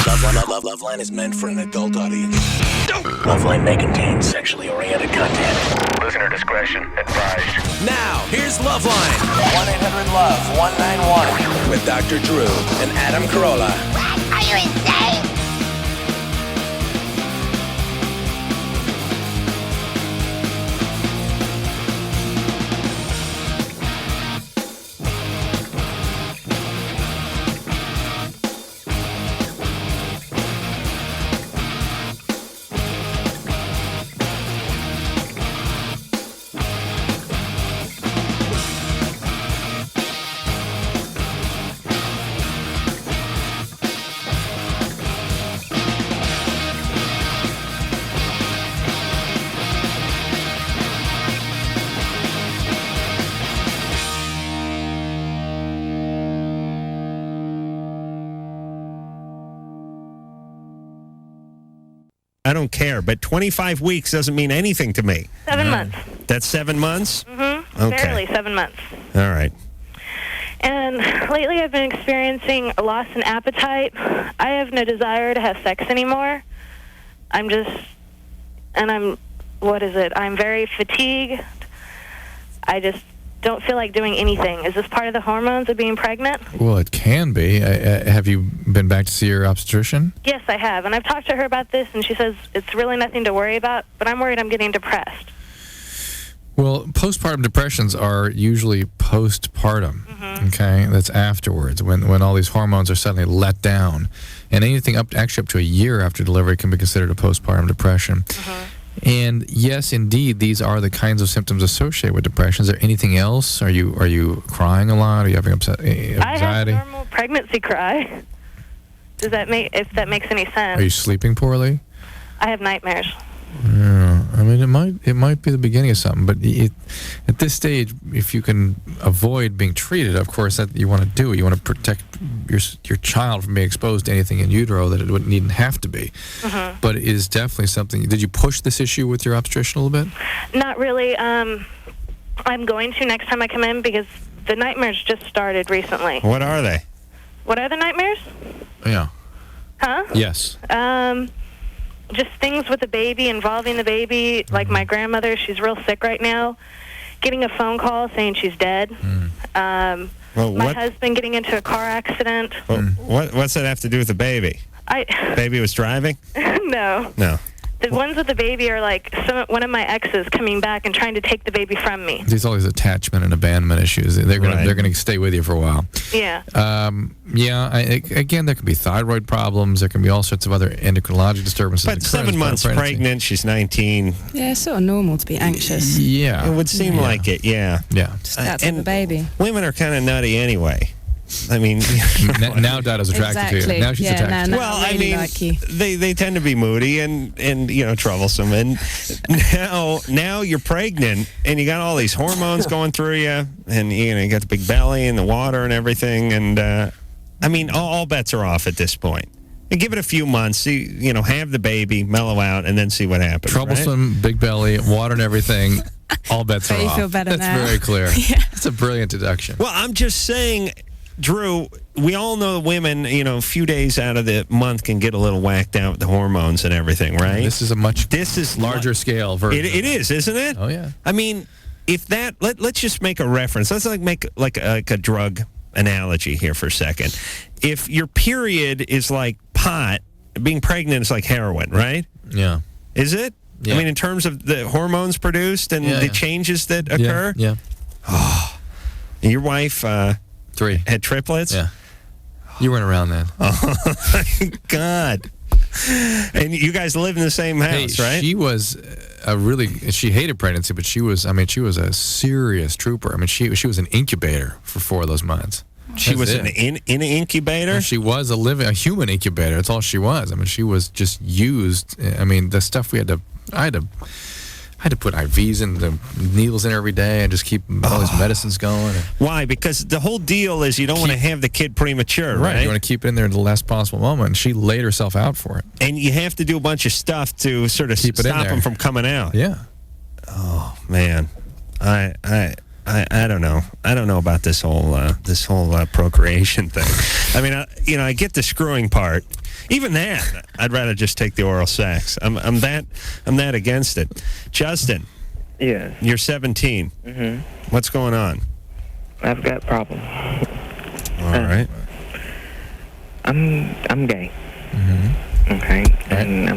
LoveLine is meant for an adult audience. LoveLine may contain sexually oriented content. Listener discretion advised. Now, here's LoveLine. 1-800-LOVE-191. With Dr. Drew and Adam Carolla. What? Are you insane? I don't care, but 25 weeks doesn't mean anything to me. 7 months. That's 7 months? Mm-hmm. Okay. Barely 7 months. All right. And lately I've been experiencing a loss in appetite. I have no desire to have sex anymore. I'm very fatigued. I just don't feel like doing anything. Is this part of the hormones of being pregnant? Well, it can be. Have you been back to see your obstetrician? Yes, I have. And I've talked to her about this, and she says it's really nothing to worry about, but I'm worried I'm getting depressed. Well, postpartum depressions are usually postpartum, okay? That's afterwards, when all these hormones are suddenly let down. And anything up to a year after delivery can be considered a postpartum depression. And yes, indeed, these are the kinds of symptoms associated with depression. Is there anything else? Are you crying a lot? Are you having anxiety? I have a normal pregnancy cry. If that makes any sense? Are you sleeping poorly? I have nightmares. Yeah, I mean, it might be the beginning of something, but at this stage, if you can avoid being treated, of course, that you want to do. You want to protect your child from being exposed to anything in utero that it needn't have to be. But it is definitely something. Did you push this issue with your obstetrician a little bit? Not really. I'm going to next time I come in because the nightmares just started recently. What are they? What are the nightmares? Yeah. Huh? Yes. Just things with the baby, involving the baby. Like my grandmother, she's real sick right now. Getting a phone call saying she's dead. My husband getting into a car accident. What's that have to do with the baby? Baby was driving? No. The ones with the baby are like one of my exes coming back and trying to take the baby from me. There's all these attachment and abandonment issues. They're gonna stay with you for a while. Yeah. Again, there could be thyroid problems. There can be all sorts of other endocrinologic disturbances. But 7 months pregnant, she's 19. Yeah, it's sort of normal to be anxious. Yeah. It would seem like it, yeah. Yeah. Just that's the baby. Women are kind of nutty anyway. I mean, now Dada's attracted to you. Now she's attracted. No, well, really I mean, they tend to be moody and troublesome. And now you're pregnant and you got all these hormones going through you, and you got the big belly and the water and everything. And I mean, all bets are off at this point. And give it a few months, have the baby, mellow out, and then see what happens. Troublesome, right? Big belly, water and everything. All bets are off. You feel better That's now. very clear. Yeah. That's a brilliant deduction. Well, I'm just saying, Drew, we all know women, a few days out of the month can get a little whacked out with the hormones and everything, right? This is a larger scale version. It is, isn't it? Oh, yeah. I mean, if that, let's just make a reference. Let's make a drug analogy here for a second. If your period is like pot, being pregnant is like heroin, right? Yeah. Is it? Yeah. I mean, in terms of the hormones produced and the changes that occur? Yeah. Oh, your wife... 3. Had triplets? Yeah. You weren't around then. Oh, my God. And you guys live in the same house, right? She was she hated pregnancy, but she was a serious trooper. I mean, she was an incubator for 4 of those months. She was in an incubator? And she was a human incubator. That's all she was. I mean, she was just used. I mean, the stuff I had to put IVs and the needles in every day and just keep all these medicines going. Why? Because the whole deal is you don't want to have the kid premature, right? You want to keep it in there at the last possible moment. And she laid herself out for it. And you have to do a bunch of stuff to sort of stop them from coming out. Yeah. Oh, man. I I don't know. I don't know about this whole procreation thing. I mean, I get the screwing part. Even that, I'd rather just take the oral sex. I'm that against it. Justin. Yeah. You're 17. Mm-hmm. What's going on? I've got problems. All right. I'm gay. Mm-hmm. Okay. And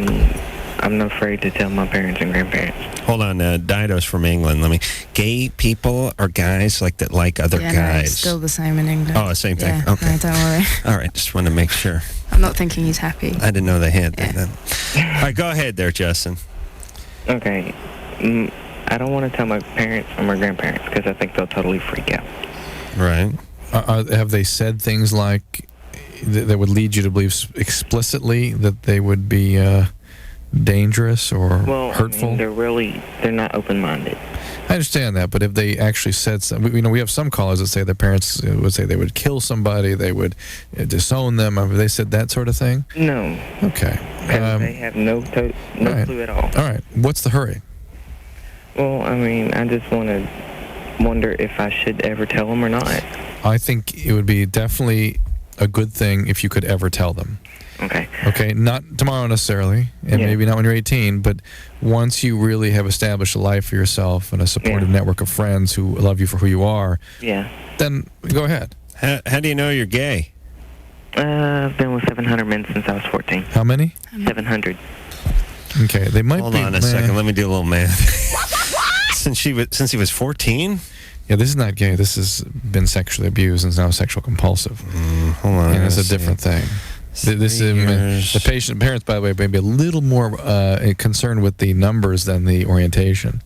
I'm not afraid to tell my parents and grandparents. Hold on, Dido's from England. Gay people are guys that like other Yeah, guys. no, it's still the same in England. Oh, same thing. Yeah, Okay. no, don't worry. All right, just wanted to make sure. I'm not thinking he's happy. I didn't know they had Yeah. that. All right, go ahead there, Justin. Okay. I don't want to tell my parents or my grandparents because I think they'll totally freak out. Right. Have they said things like that would lead you to believe explicitly that they would be dangerous or hurtful? I mean, they're not open-minded. I understand that, but if they actually said something, we have some callers that say their parents would say they would kill somebody, they would disown them. Have they said that sort of thing? No. Okay. They have no clue at all. All right. What's the hurry? Well, I mean, I just wonder if I should ever tell them or not. I think it would be definitely a good thing if you could ever tell them. Okay. Okay, not tomorrow necessarily, and maybe not when you're 18, but once you really have established a life for yourself and a supportive network of friends who love you for who you are, then go ahead. How do you know you're gay? I've been with 700 men since I was 14. How many? 700. Okay, they might Hold be... on a second, let me do a little math. Since he was 14? Yeah, this is not gay. This has been sexually abused and is now sexual compulsive. Hold on. And it's a different thing. This is the parents, by the way, may be a little more concerned with the numbers than the orientation.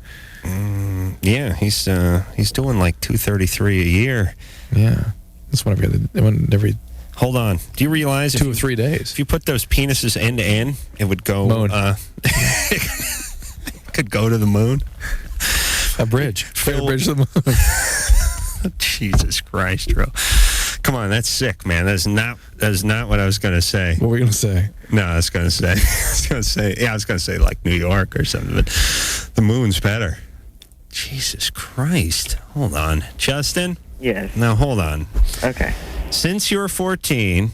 Yeah, he's doing like 233 a year. Yeah, that's every. Hold on. Do you realize 2 or 3 days? If you put those penises end to end, it would go. Moon. Could go to the moon. A bridge. A bridge to the moon. Jesus Christ, bro. Come on, that's sick, man. That is not what I was going to say. What were you going to say? No, I was going to say like New York or something, but the moon's better. Jesus Christ. Hold on. Justin? Yes. Now, hold on. Okay. Since you're 14,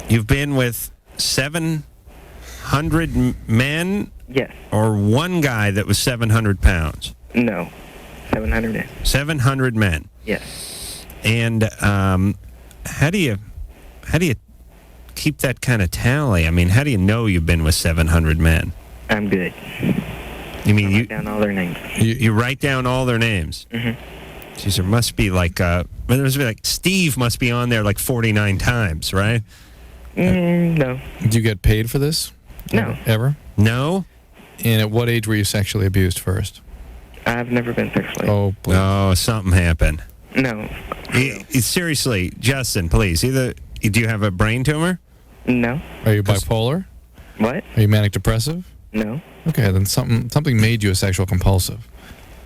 you've been with 700 men? Yes. Or one guy that was 700 pounds? No. 700 men. 700 men? Yes. And how do you keep that kind of tally? I mean, how do you know you've been with 700 men? I'm good. You mean I write down all their names? You write down all their names? Mm-hmm. Jeez, there must be like Steve must be on there like 49 times, right? No. Do you get paid for this? No. Ever? No? And at what age were you sexually abused first? I've never been sexually. Oh, please. No, something happened. No. Seriously, Justin, please. Do you have a brain tumor? No. Are you bipolar? What? Are you manic depressive? No. Okay, then something made you a sexual compulsive.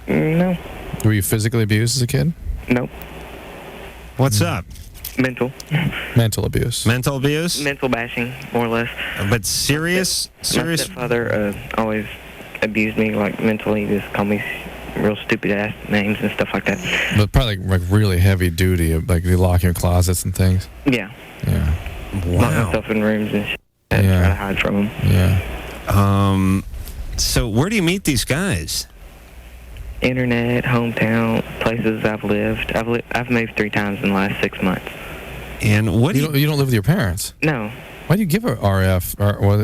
No. Were you physically abused as a kid? Nope. What's up? Mental. Mental abuse. Mental abuse? Mental bashing, more or less. But serious? My stepfather always abused me, like mentally, just called me real stupid ass names and stuff like that. But probably like really heavy duty, like they lock your closets and things. Yeah. Yeah. Lock myself in rooms and shit. Try to hide from him. Yeah. So where do you meet these guys? Internet, hometown, places I've lived. I've moved 3 times in the last 6 months. And what you don't live with your parents? No. Why do you give her RF or what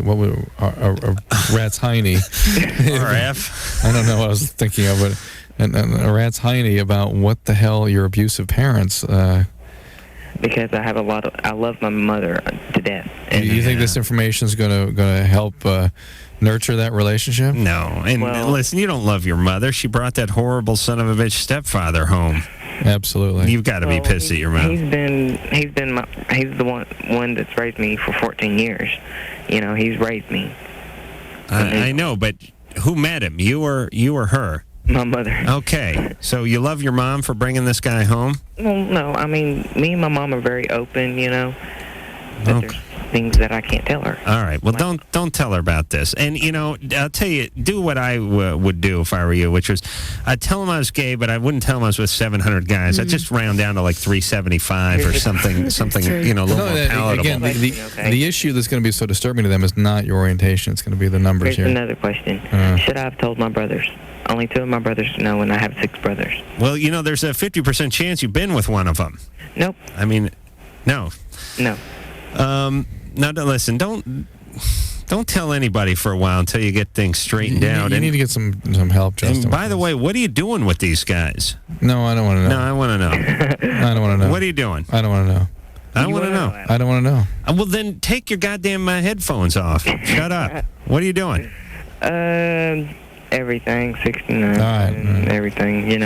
rat's hiney? RF? I don't know what I was thinking of, but and a rat's hiney about what the hell your abusive parents. Because I love my mother to death. And you think this information is gonna help nurture that relationship? No. And listen, you don't love your mother. She brought that horrible son of a bitch stepfather home. Absolutely. You've got to be pissed at your mother. He's the one that's raised me for 14 years. You know, he's raised me. I know, but who met him? You or her? My mother. Okay. So you love your mom for bringing this guy home? Well, no. I mean, me and my mom are very open, you know. things that I can't tell her. All right. Well, don't tell her about this. And, I'll tell you, do what I would do if I were you, which was I'd tell him I was gay, but I wouldn't tell him I was with 700 guys. I'd just round down to like 375 or something, a little more palatable. Again, the issue that's going to be so disturbing to them is not your orientation. It's going to be the numbers Here's here. another question. Should I have told my brothers? Only 2 of my brothers know, and I have 6 brothers. Well, there's a 50% chance you've been with one of them. Nope. I mean, no. No. Now, listen, don't tell anybody for a while until you get things straightened out. You need to get some help, Justin. And by the way, what are you doing with these guys? No, I don't want to know. No, I want to know. I don't want to know. What are you doing? I don't want to know. I want to know. I don't want to know. Well, then take your goddamn headphones off. Shut up. What are you doing? Everything, 69, All right. everything,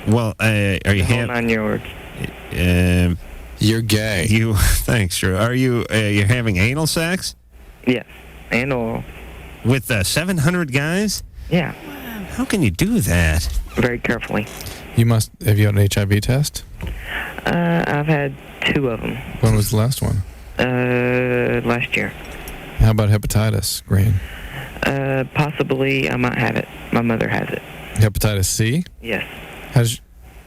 Well, are you... 9 yards. You're gay. Thanks, Drew. Are you you're having anal sex? Yes, and oral. With 700 guys? Yeah. How can you do that? Very carefully. Have you had an HIV test? I've had 2 of them. When was the last one? Last year. How about hepatitis, Green? Possibly I might have it. My mother has it. Hepatitis C? Yes.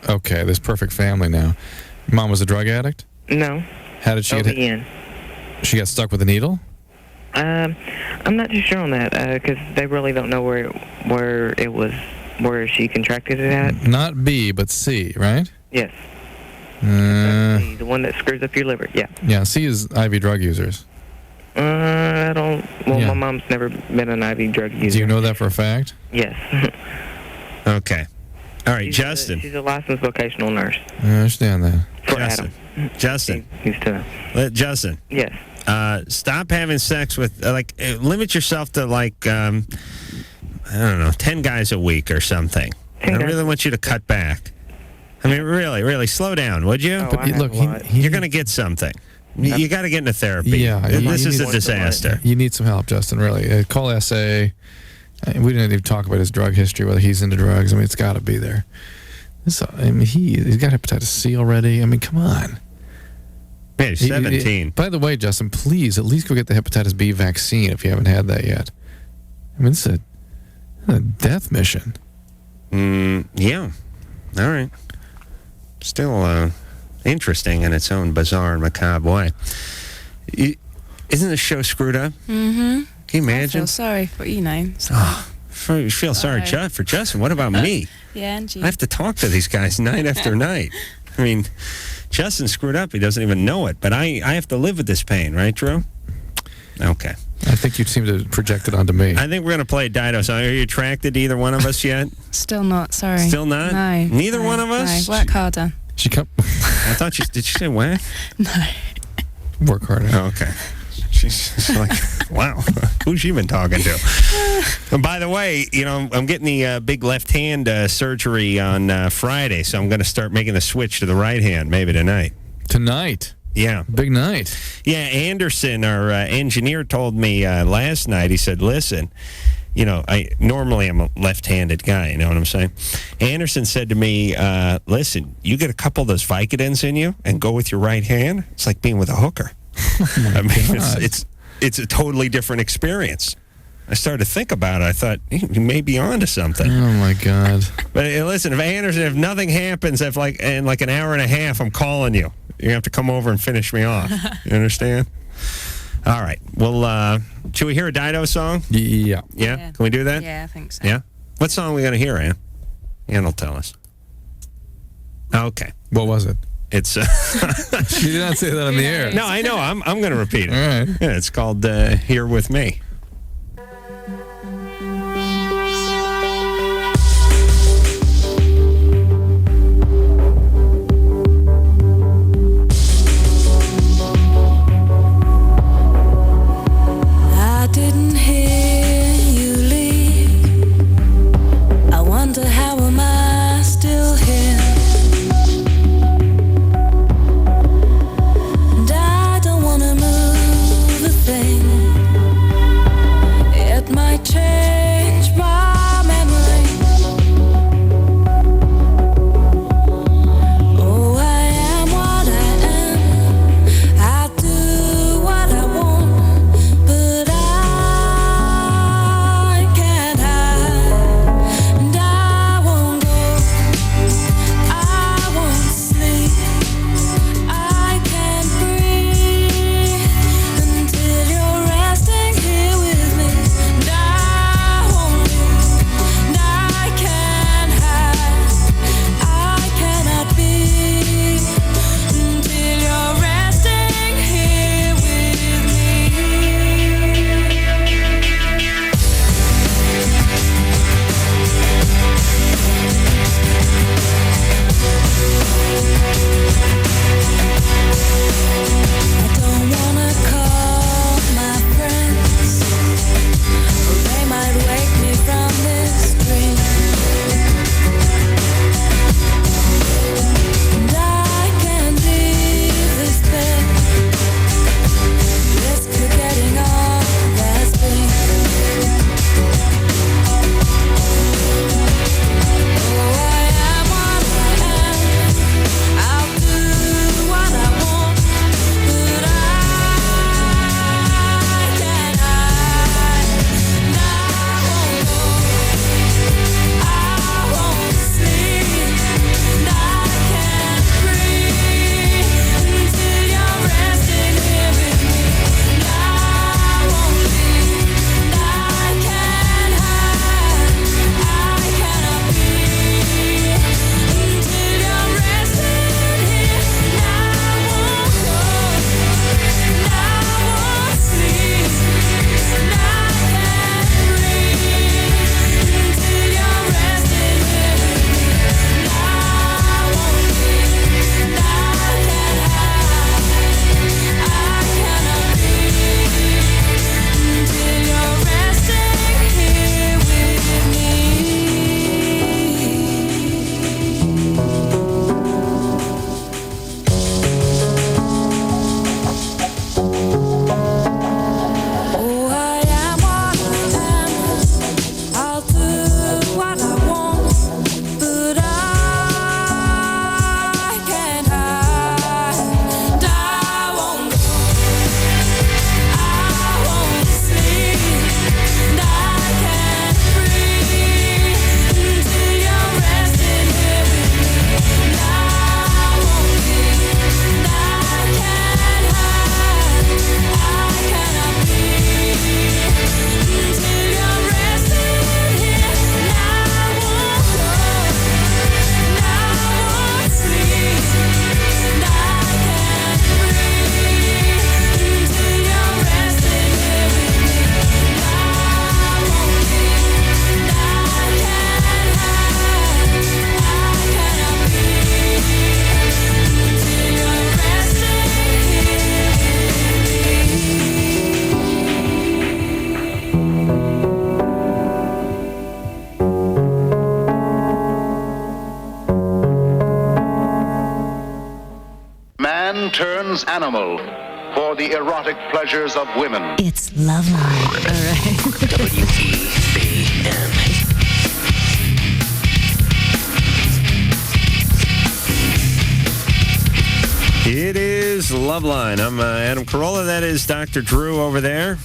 Okay, this perfect family now. Mom was a drug addict? No. How did she get in? She got stuck with a needle? I'm not too sure on that because they really don't know where she contracted it at. Not B, but C, right? Yes. C, the one that screws up your liver. Yeah. Yeah, C is IV drug users. I don't. Well, Yeah. my mom's never been an IV drug user. Do you know that for a fact? Yes. Okay. All right, Justin. She's a licensed vocational nurse. I understand that. For Justin. Adam. Justin. He's to. Justin. Yes. Stop having sex with limit yourself to I don't know, 10 guys a week or something. I really want you to cut back. I mean, really slow down, would you? Oh, Look, you're going to get something. You got to get into therapy. Yeah, this is a disaster. You need some help, Justin. Really, call SA. We didn't even talk about his drug history, whether he's into drugs. I mean, it's got to be there. He's got hepatitis C already. I mean, come on. Yeah, he's 17. By the way, Justin, please at least go get the hepatitis B vaccine if you haven't had that yet. I mean, it's a death mission. Yeah. All right. Still interesting in its own bizarre and macabre way. Isn't the show screwed up? Mm-hmm. Can you imagine? I feel sorry, but You feel sorry for Justin. What about me? Yeah, and you. I have to talk to these guys night after night. I mean, Justin screwed up. He doesn't even know it. But I have to live with this pain, right, Drew? Okay. I think you seem to project it onto me. I think we're going to play Dido song. Are you attracted to either one of us yet? Still not, sorry. Still not? No. Neither one of us? No. Work harder. I thought did you say whack? No. Work harder. Oh, okay. She's like, wow, who's she been talking to? And by the way, I'm getting the big left hand surgery on Friday, so I'm going to start making the switch to the right hand maybe tonight. Tonight? Yeah. Big night. Yeah, Anderson, our engineer, told me last night, he said, listen, normally I'm a left-handed guy, you know what I'm saying? Anderson said to me, listen, you get a couple of those Vicodins in you and go with your right hand, it's like being with a hooker. I mean, it's a totally different experience. I started to think about it. I thought, you may be onto something. Oh, my God. But listen, if nothing happens, in an hour and a half, I'm calling you. You have to come over and finish me off. You understand? All right. Well, should we hear a Dido song? Yeah. Yeah? Can we do that? Yeah, I think so. Yeah? What song are we going to hear, Ann? Ann will tell us. Okay. What was it? It's You did not say that on the air. No, I know. I'm going to repeat it. All right. Yeah, it's called Here With Me. I didn't hear you leave. I wonder how am I still here? And I don't wanna move a thing. It might change my memory. Oh, I am what I am. I do what turns animal for the erotic pleasures of women. It's LoveLine. All right. WEBN. It is LoveLine. I'm Adam Carolla. That is Dr. Drew over there.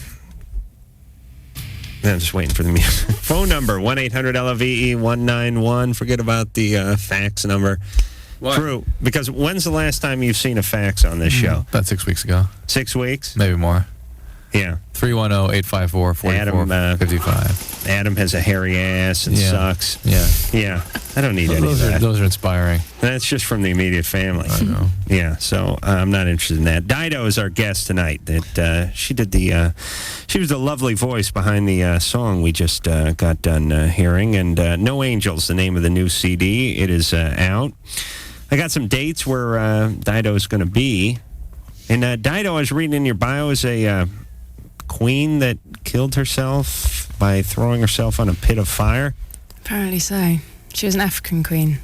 I'm just waiting for the music. Phone number, 1-800-LOVE-191. Forget about the fax number. What? Drew, because when's the last time you've seen a fax on this show? About 6 weeks ago. 6 weeks? Maybe more. Yeah. 310-854-4455. Adam has a hairy ass and sucks. Yeah. Yeah. I don't need any of that. Those are inspiring. That's just from the immediate family. I know. Yeah, so I'm not interested in that. Dido is our guest tonight. That she did the, she was the lovely voice behind the song we just got done hearing. And No Angels, the name of the new CD. It is out. I got some dates where Dido is going to be. And Dido, I was reading in your bio, is a queen that killed herself by throwing herself on a pit of fire. Apparently so. She was an African queen.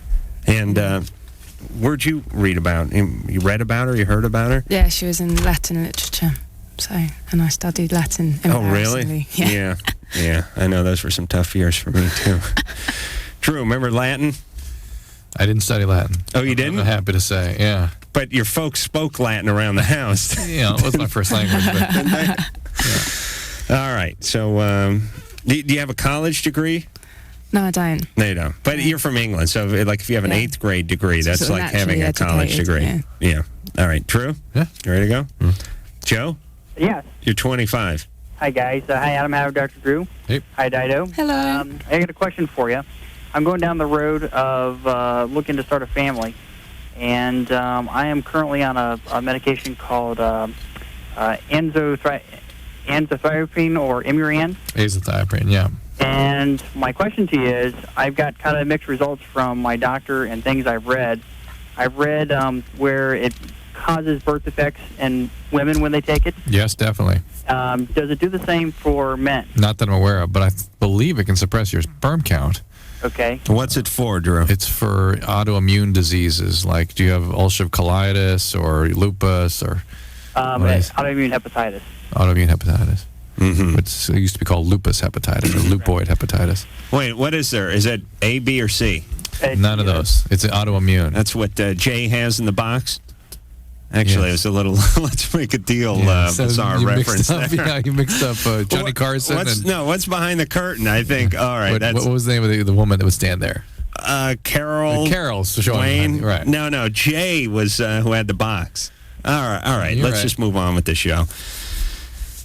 And where'd you read about? You read about her? You heard about her? Yeah, she was in Latin literature. So, and I studied Latin. Oh, really? Yeah. Yeah. I know those were some tough years for me too. Drew, remember Latin? I didn't study Latin. Oh, you didn't? I'm happy to say, yeah. But your folks spoke Latin around the house. Yeah, it was my first language. But, All right. So, do you have a college degree? No, I don't. No, you don't. But you're from England, so like if you have an 8th grade degree, that's Sort of like having a naturally college degree. educated, Yeah. All right. Drew? Yeah. You ready to go? Joe? Yes. You're 25. Hi, guys. Hi, Adam. Hi, Dr. Drew. Hey. Hi, Dido. Hello. I got a question for you. I'm going down the road of looking to start a family, and I am currently on a medication called enzathioprine or Imuran. Azathioprine, yeah. And my question to you is, I've got kind of mixed results from my doctor and things I've read. I've read where it causes birth defects in women when they take it. Yes, definitely. Does it do the same for men? Not that I'm aware of, but I believe it can suppress your sperm count. Okay. What's it for, Drew? It's for autoimmune diseases, like do you have ulcerative colitis or lupus or Autoimmune hepatitis. autoimmune hepatitis? Mm-hmm. It used to be called lupus hepatitis or lupoid hepatitis. Wait, what is there? Is that A, B, or C? None of those. It's an autoimmune. That's what Jay has in the box? Actually, Yes. it was a little, let's make a deal, So bizarre you reference mixed up, there. Yeah, you mixed up Johnny What- Carson. what's behind the curtain? I think, all right. What was the name of the woman that would stand there? Carol. Carol's showing Wayne. behind- right. No, Jay was who had the box. All right. You're Let's right. just move on with the show.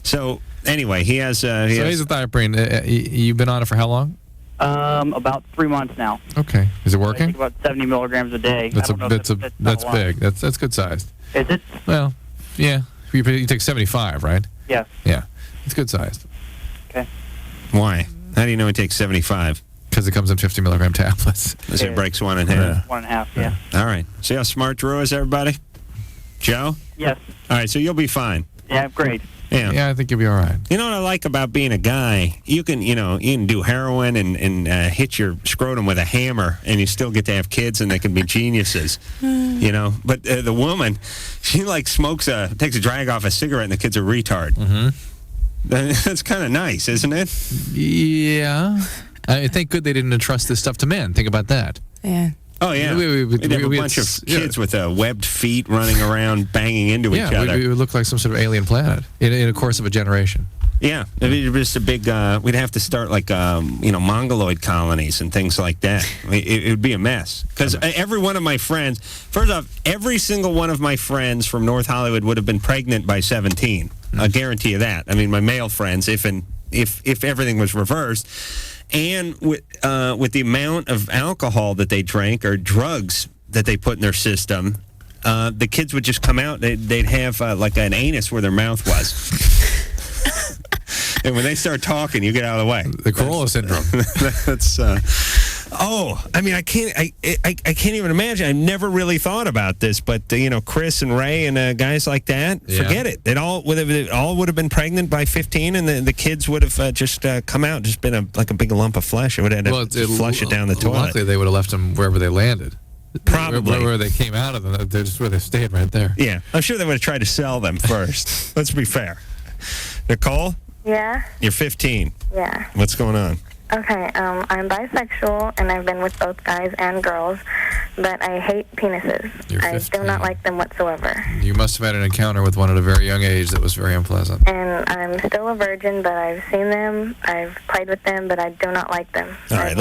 So, anyway, he has... So azathioprine, you've been on it for how long? About 3 months now. Okay. Is it I working? take about 70 milligrams a day. That's I don't know if that's a lot. big. That's good sized. Is it? Well, yeah. You take 75, right? Yes. Yeah. It's good sized Okay. Why? How do you know he takes 75? because it comes in 50 milligram tablets. Because it breaks one in half. 1.5, yeah. All right. See how smart Drew is, everybody? Joe? Yes. All right, so you'll be fine. Yeah, great. Yeah. Yeah, I think you'll be all right. You know what I like about being a guy? You can do heroin and hit your scrotum with a hammer, and you still get to have kids, and they can be geniuses. But the woman, she takes a drag off a cigarette, and the kid's a retard. Mm-hmm. That's kind of nice, isn't it? Yeah. I think good they didn't entrust this stuff to men. Think about that. Yeah. Oh, yeah. We'd have a bunch of kids with webbed feet running around, banging into each other. We would look like some sort of alien planet in a course of a generation. Yeah, it'd be just a big. We'd have to start mongoloid colonies and things like that. It would be a mess because every one of my friends. First off, every single one of my friends from North Hollywood would have been pregnant by 17. I guarantee you that. I mean, my male friends, if everything was reversed, and with the amount of alcohol that they drank or drugs that they put in their system, the kids would just come out. They'd have like an anus where their mouth was. And when they start talking, you get out of the way. The Corolla syndrome. That's. I can't even imagine. I never really thought about this, but Chris and Ray and guys like that, forget it. It all would have been pregnant by 15, and the kids would have just come out, just been like a big lump of flesh. It would have had to flush it down the toilet. Luckily, they would have left them wherever they landed. Probably. Where they came out of them, they're just where they stayed right there. Yeah. I'm sure they would have tried to sell them first. Let's be fair. Nicole, Yeah? you're 15. Yeah. What's going on? Okay, I'm bisexual, and I've been with both guys and girls, but I hate penises. You're I 15. do not like them whatsoever. You must have had an encounter with one at a very young age that was very unpleasant. And I'm still a virgin, but I've seen them, I've played with them, but I do not like them. All right,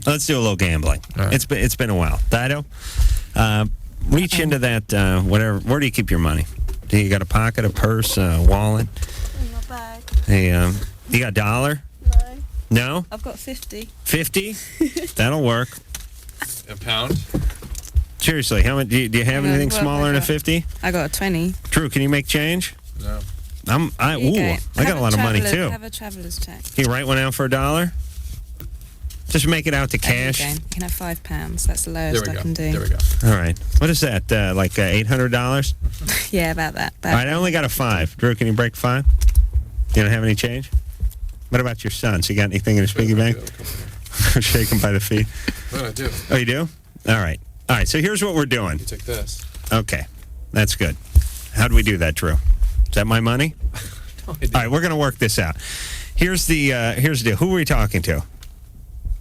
let's do a little gambling. Right. It's been a while. Dido, reach into that, whatever. Where do you keep your money? Do you got a pocket, a purse, a wallet? In my bag. Hey, you got a dollar? No? I've got 50. 50? That'll work. A pound? Seriously, how much do you have anything smaller than a 50? I got a 20. Drew, can you make change? No. I got a lot of money too. Have a traveller's check. Can you write one out for $1? Just make it out to cash. You can have £5. That's the lowest I can do. There we go. All right. What is that? Like $800? Yeah, about that. All right, I only got a 5. Drew, can you break 5? You don't have any change? What about your son? So you got anything in his piggy bank? Shake him by the feet. What do I do? Oh, you do? All right. All right, so here's what we're doing. You take this. Okay. That's good. How do we do that, Drew? Is that my money? All right, we're going to work this out. Here's the deal. Who were we talking to?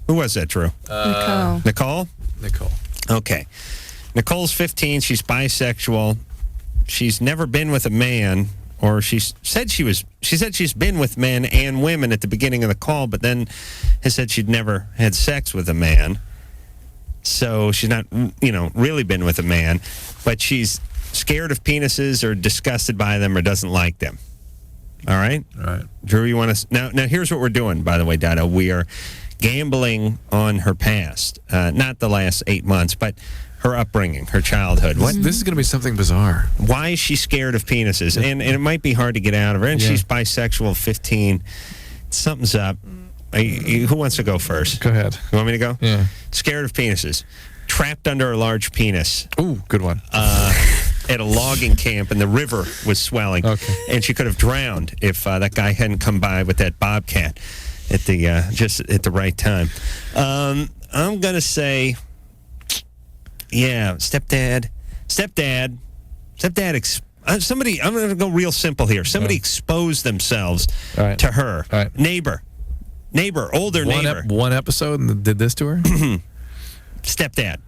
Who was that, Drew? Nicole. Nicole? Nicole. Okay. Nicole's 15. She's bisexual. She's never been with a man, or she said she's been with men and women at the beginning of the call, but then has said she'd never had sex with a man. So she's not, really been with a man, but she's scared of penises or disgusted by them or doesn't like them. All right? All right. Drew, you want to... Now, here's what we're doing, by the way, Dido. We are gambling on her past. Not the last 8 months, but her upbringing, her childhood. This is going to be something bizarre. Why is she scared of penises? And it might be hard to get out of her. And she's bisexual, 15. Something's up. Who wants to go first? Go ahead. You want me to go? Yeah. Scared of penises. Trapped under a large penis. Ooh, good one. At a logging camp, and the river was swelling. Okay. And she could have drowned if that guy hadn't come by with that bobcat at the just at the right time. I'm gonna say, yeah, stepdad. Somebody. I'm gonna go real simple here. Somebody exposed themselves to her. All right. Neighbor, older neighbor. One episode and did this to her. Stepdad.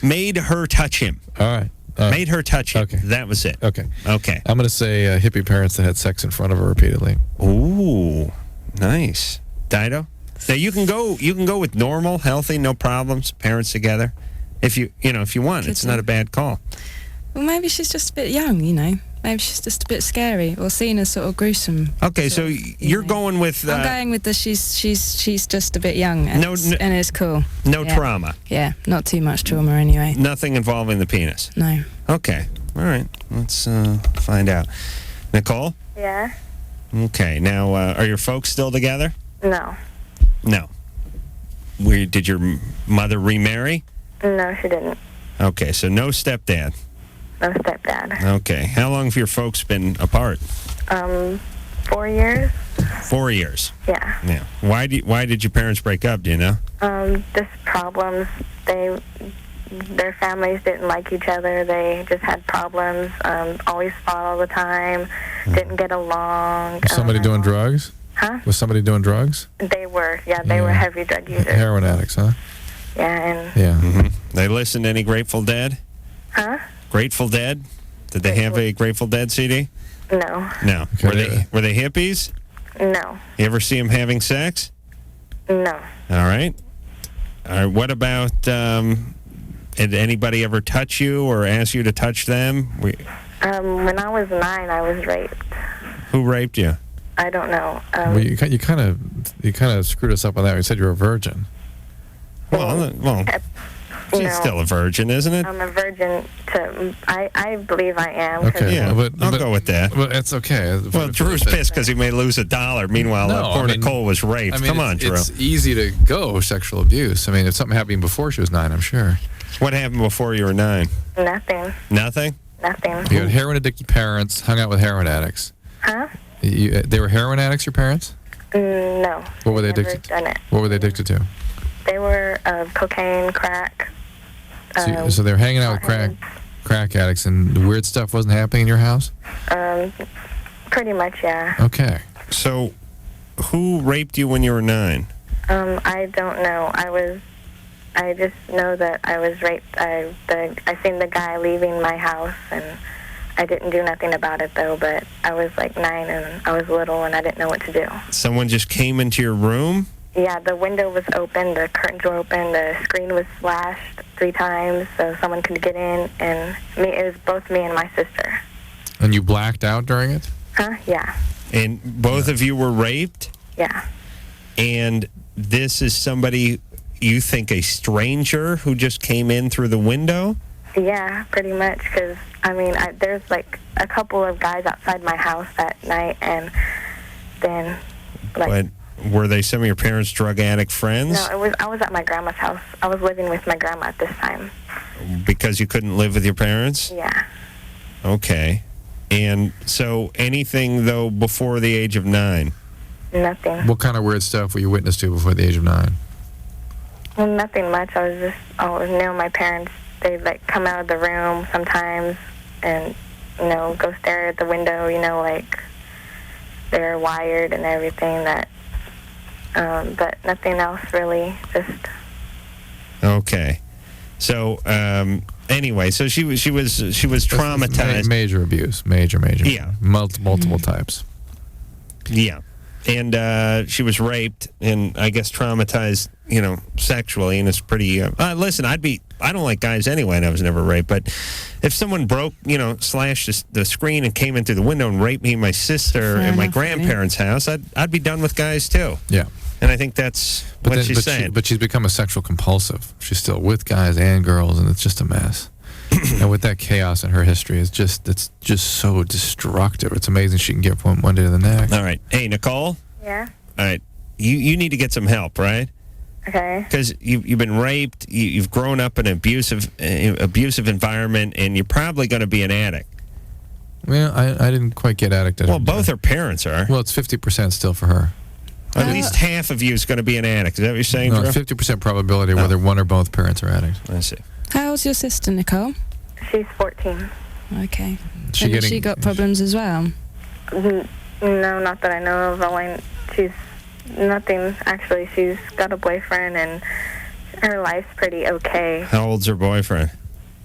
Made her touch him. All right. Made her touch him. Okay. That was it. Okay. Okay. I'm going to say hippie parents that had sex in front of her repeatedly. Ooh, nice. Dido? Now you can go with normal, healthy, no problems, parents together. If you want. It's not a bad call. Well, maybe she's just a bit young, Maybe she's just a bit scary or seen as sort of gruesome. Okay, so you're going with... I'm going with the she's just a bit young and, and it's cool. No trauma. Yeah, not too much trauma anyway. Nothing involving the penis. No. Okay, all right. Let's find out. Nicole? Yeah? Okay, now are your folks still together? No. No. Did your mother remarry? No, she didn't. Okay, so no stepdad. No stepdad. Okay. How long have your folks been apart? 4 years. 4 years. Yeah. Yeah. Why did your parents break up? Do you know? Just problems. Their families didn't like each other. They just had problems. Always fought all the time. Didn't get along. Was somebody doing drugs? Huh? Was somebody doing drugs? They were. Yeah, they were heavy drug users. Heroin addicts, huh? Yeah, and... Yeah. Mm-hmm. They listened to any Grateful Dead? Huh? Grateful Dead? Did they have a Grateful Dead CD? No. No. Okay. Were they hippies? No. You ever see them having sex? No. All right. What about, did anybody ever touch you or ask you to touch them? When I was 9, I was raped. Who raped you? I don't know. Well, you kind of screwed us up on that. You said you were a virgin. Well, she's still a virgin, isn't it? I'm a virgin to... I believe I am. Okay, yeah, but I'll go with that. But it's okay. Well, Drew's pissed because he may lose $1. Meanwhile, poor Nicole was raped. Come on, Drew. It's easy to go sexual abuse. I mean, if something happened before she was 9, I'm sure. What happened before you were 9? Nothing. Nothing? Nothing. You had heroin-addicted parents, hung out with heroin addicts. Huh? They were heroin addicts, your parents? No. What were they Never addicted to? done it. What were they addicted to? They were cocaine, crack. So they're hanging out with crack addicts, and the weird stuff wasn't happening in your house? Pretty much, yeah. Okay. So, who raped you when you were 9? I don't know. I just know that I was raped. I seen the guy leaving my house, and I didn't do nothing about it, though, but I was like 9, and I was little, and I didn't know what to do. Someone just came into your room? Yeah, the window was open, the curtains were open, the screen was slashed 3 times so someone could get in, and it was both me and my sister. And you blacked out during it? Huh? Yeah. And both of you were raped? Yeah. And this is somebody, you think, a stranger who just came in through the window? Yeah, pretty much, because, there's like a couple of guys outside my house that night, and then, But were they some of your parents' drug addict friends? No, I was at my grandma's house. I was living with my grandma at this time. Because you couldn't live with your parents? Yeah. Okay. And so anything, though, before the age of 9? Nothing. What kind of weird stuff were you witness to before the age of 9? Well, nothing much. I was near my parents. They'd, come out of the room sometimes and, go stare at the window, like they're wired and everything that, but nothing else really, just... Okay. So, anyway, so she was traumatized. Major abuse. Major. Yeah. Multiple types. Yeah. And she was raped and I guess traumatized, sexually, and it's pretty... listen, I don't like guys anyway, and I was never raped, but if someone broke, slashed the screen and came in through the window and raped me and my sister in my grandparents' house, I'd be done with guys too. Yeah. And I think that's what she's saying. But she's become a sexual compulsive. She's still with guys and girls, and it's just a mess. And with that chaos in her history, it's just so destructive. It's amazing she can get from one day to the next. All right. Hey, Nicole? Yeah? All right. You need to get some help, right? Okay. Because you've been raped, you've grown up in an abusive environment, and you're probably going to be an addict. Well, I didn't quite get addict at Well, both her parents are. Well, it's 50% still for her. At least half of you is going to be an addict. Is that what you're saying, No, Drew? 50% probability whether one or both parents are addicts. I see. How old's your sister, Nicole? She's 14. Okay. Has she got problems as well? No, not that I know of. She's nothing, actually. She's got a boyfriend, and her life's pretty okay. How old's her boyfriend?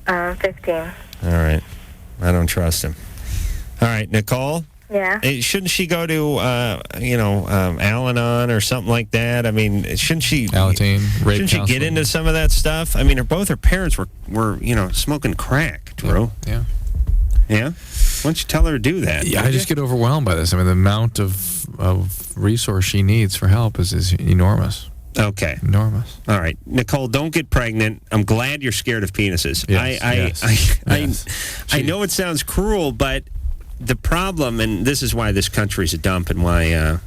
15. All right. I don't trust him. All right, Nicole? Yeah? Shouldn't she go to, Al-Anon or something like that? I mean, shouldn't she... Alateen, rape Shouldn't she get into some of that stuff? I mean, both her parents were smoking crack, Drew. Yeah. Yeah? Why don't you tell her to do that? Yeah, I just get overwhelmed by this. I mean, the amount of resource she needs for help is enormous. Okay. Enormous. All right. Nicole, don't get pregnant. I'm glad you're scared of penises. Yes, I know it sounds cruel, but the problem, and this is why this country's a dump and why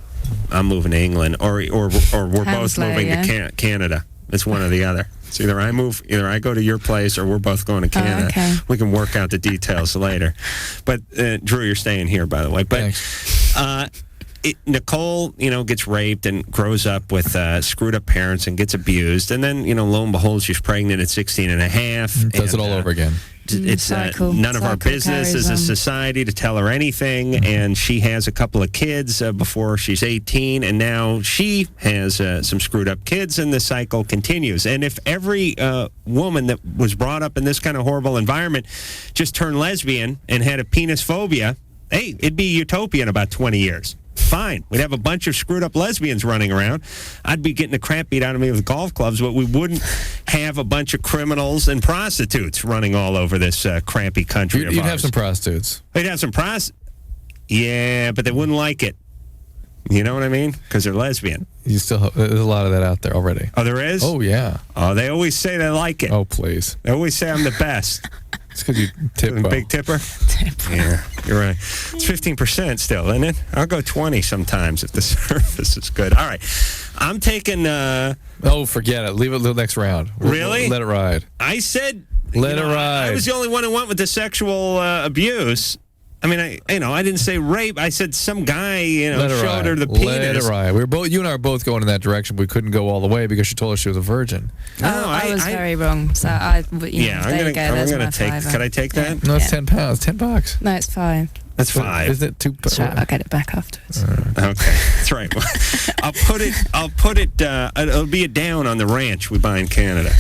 I'm moving to England, or we're both moving to Canada. It's one or the other. It's either I go to your place, or we're both going to Canada. Okay. We can work out the details later. But Drew, you're staying here, by the way. But Nicole, gets raped and grows up with screwed up parents and gets abused, and then lo and behold, she's pregnant at 16 and a half. Does it all over again. It's none of our business as a society to tell her anything, and she has a couple of kids before she's 18, and now she has some screwed up kids, and the cycle continues. And if every woman that was brought up in this kind of horrible environment just turned lesbian and had a penis phobia, hey, it'd be utopia in about 20 years. Fine. We'd have a bunch of screwed up lesbians running around. I'd be getting the crap beat out of me with golf clubs, but we wouldn't have a bunch of criminals and prostitutes running all over this crappy country of ours. You'd have some prostitutes. They'd have some Yeah, but they wouldn't like it. You know what I mean? Because they're lesbian. There's a lot of that out there already. Oh, there is? Oh, yeah. Oh, they always say they like it. Oh, please. They always say I'm the best. It's because you tip well. Big tipper? Yeah, you're right. It's 15% still, isn't it? I'll go 20 sometimes if the service is good. All right. I'm taking... Oh, forget it. Leave it the next round. Really? Let it ride. I said... Let it ride. I was the only one who went with the sexual abuse. I mean, I didn't say rape. I said some guy, showed her the penis. Let it ride. You and I were both going in that direction. But we couldn't go all the way because she told us she was a virgin. I was very wrong. So I'm gonna take. Could I take that? No, it's £10. $10. No, it's $5. That's $5. Isn't it too? Sure, I'll get it back afterwards. Okay, that's right. I'll put it. It'll be a down on the ranch we buy in Canada.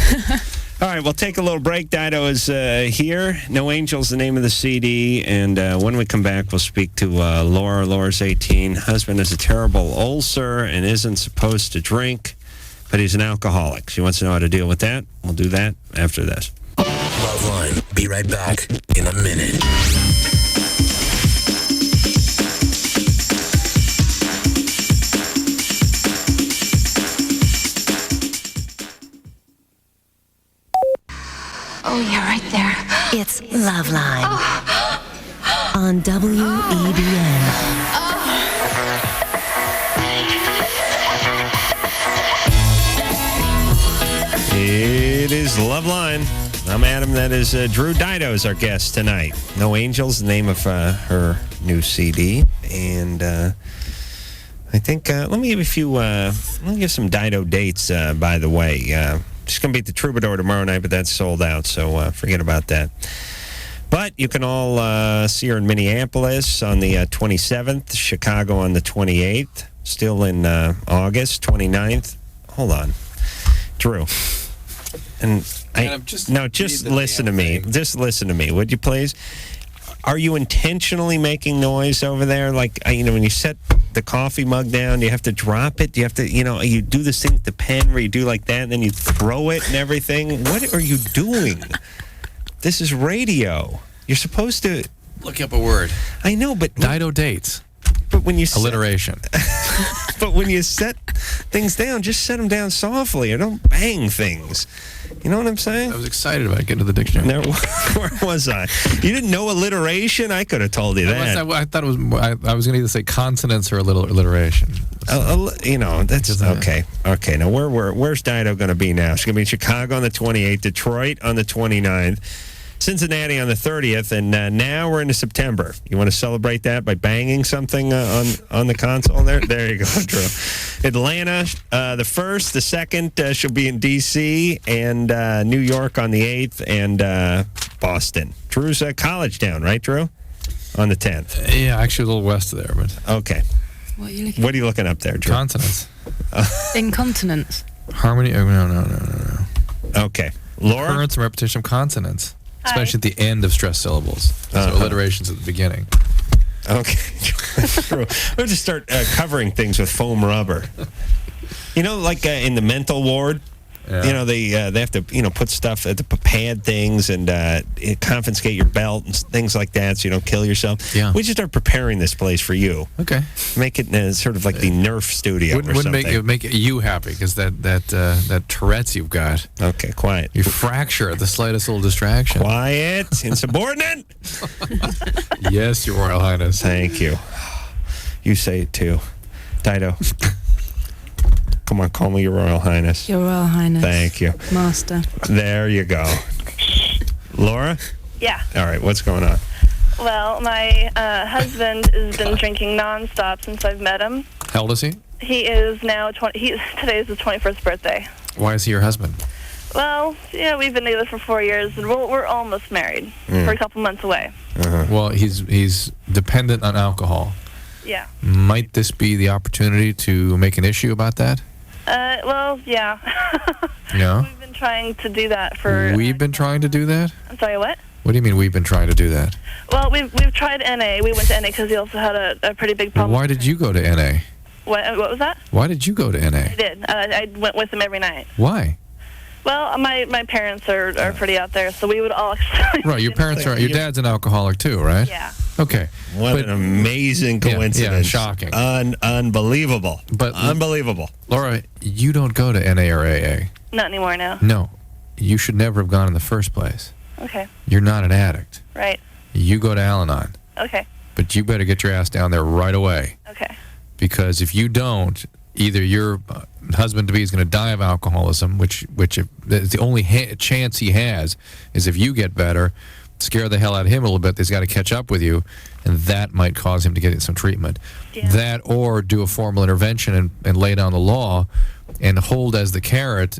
All right, we'll take a little break. Dido is here. No Angels, the name of the CD. And when we come back, we'll speak to Laura. Laura's 18. Husband has a terrible ulcer and isn't supposed to drink, but he's an alcoholic. She wants to know how to deal with that. We'll do that after this. LoveLine. Be right back in a minute. Oh, you're right there. It's LoveLine on WEBN. It is LoveLine. I'm Adam. That is Drew. Dido is our guest tonight. No Angels, the name of her new CD. And I think, let me give a few, let me give some Dido dates, by the way. She's going to be at the Troubadour tomorrow night, but that's sold out, so forget about that. But you can all see her in Minneapolis on the 27th, Chicago on the 28th, still in August 29th. Hold on. Drew. And just listen to me. Just listen to me, would you please? Are you intentionally making noise over there? Like, when you set the coffee mug down, do you have to drop it? Do you have to, you do this thing with the pen where you do like that and then you throw it and everything? What are you doing? This is radio. You're supposed to... Look up a word. I know, but... Dido dates. But when you... Alliteration. But when you set things down, just set them down softly or don't bang things. You know what I'm saying? I was excited about getting to the dictionary. Where was I? You didn't know alliteration? I could have told you that. I thought it was. I was going to either say consonants or a little alliteration. That's okay. Okay, now where's Dido going to be now? She's going to be in Chicago on the 28th, Detroit on the 29th, Cincinnati on the 30th, and now we're into September. You want to celebrate that by banging something on the console there? There you go, Drew. Atlanta, the 1st, the 2nd, she'll be in D.C., and New York on the 8th, and Boston. Drew's college town, right, Drew? On the 10th. Yeah, actually a little west of there, but... Okay. What are you looking What are you looking up there, Drew? Consonants. Incontinence. Harmony? Oh, no. Okay. Laura? Occurrence and repetition of consonants. Especially at the end of stressed syllables. So alliterations at the beginning. Okay. True. We'll just start covering things with foam rubber. Like in the mental ward, they have to, put stuff, to pad things and confiscate your belt and things like that so you don't kill yourself. Yeah. We just start preparing this place for you. Okay. Make it sort of like the Nerf studio or something. Wouldn't make you happy because that Tourette's you've got. Okay, quiet. You fracture at the slightest little distraction. Quiet. Insubordinate. Yes, Your Royal Highness. Thank you. You say it too. Dido. Come on, call me Your Royal Highness. Your Royal Highness. Thank you. Master. There you go. Laura? Yeah. All right, what's going on? Well, my husband has been drinking nonstop since I've met him. How old is he? He is now 20. Today is his 21st birthday. Why is he your husband? Well, we've been together for 4 years, and we're almost married. We're a couple months away. Well, he's dependent on alcohol. Yeah. Might this be the opportunity to make an issue about that? Well, yeah. Yeah? We've been trying to do that for... We've been trying to do that? I'm sorry, what? What do you mean we've been trying to do that? Well, we've tried NA. We went to NA because he also had a pretty big problem. Why did you go to NA? What was that? Why did you go to NA? I did. I went with him every night. Why? Well, my parents are pretty out there, so we would all... Right, your parents are... Your dad's an alcoholic too, right? Yeah. Okay. What an amazing coincidence. Yeah, shocking. Unbelievable. But unbelievable. Laura, you don't go to NA or AA. Not anymore, no. No. You should never have gone in the first place. Okay. You're not an addict. Right. You go to Al-Anon. Okay. But you better get your ass down there right away. Okay. Because if you don't, either your husband-to-be is going to die of alcoholism, which is the only chance he has is if you get better, scare the hell out of him a little bit. He's got to catch up with you, and that might cause him to get some treatment. Yeah. That or do a formal intervention and lay down the law and hold as the carrot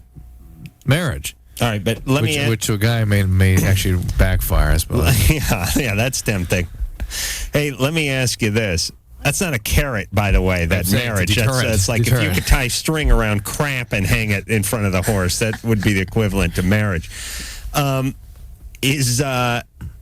marriage. All right, but let me... Which to a guy may actually backfire, I suppose. Yeah, that's tempting. Hey, let me ask you this. That's not a carrot, by the way, that marriage. It's like if you could tie string around crap and hang it in front of the horse, that would be the equivalent to marriage.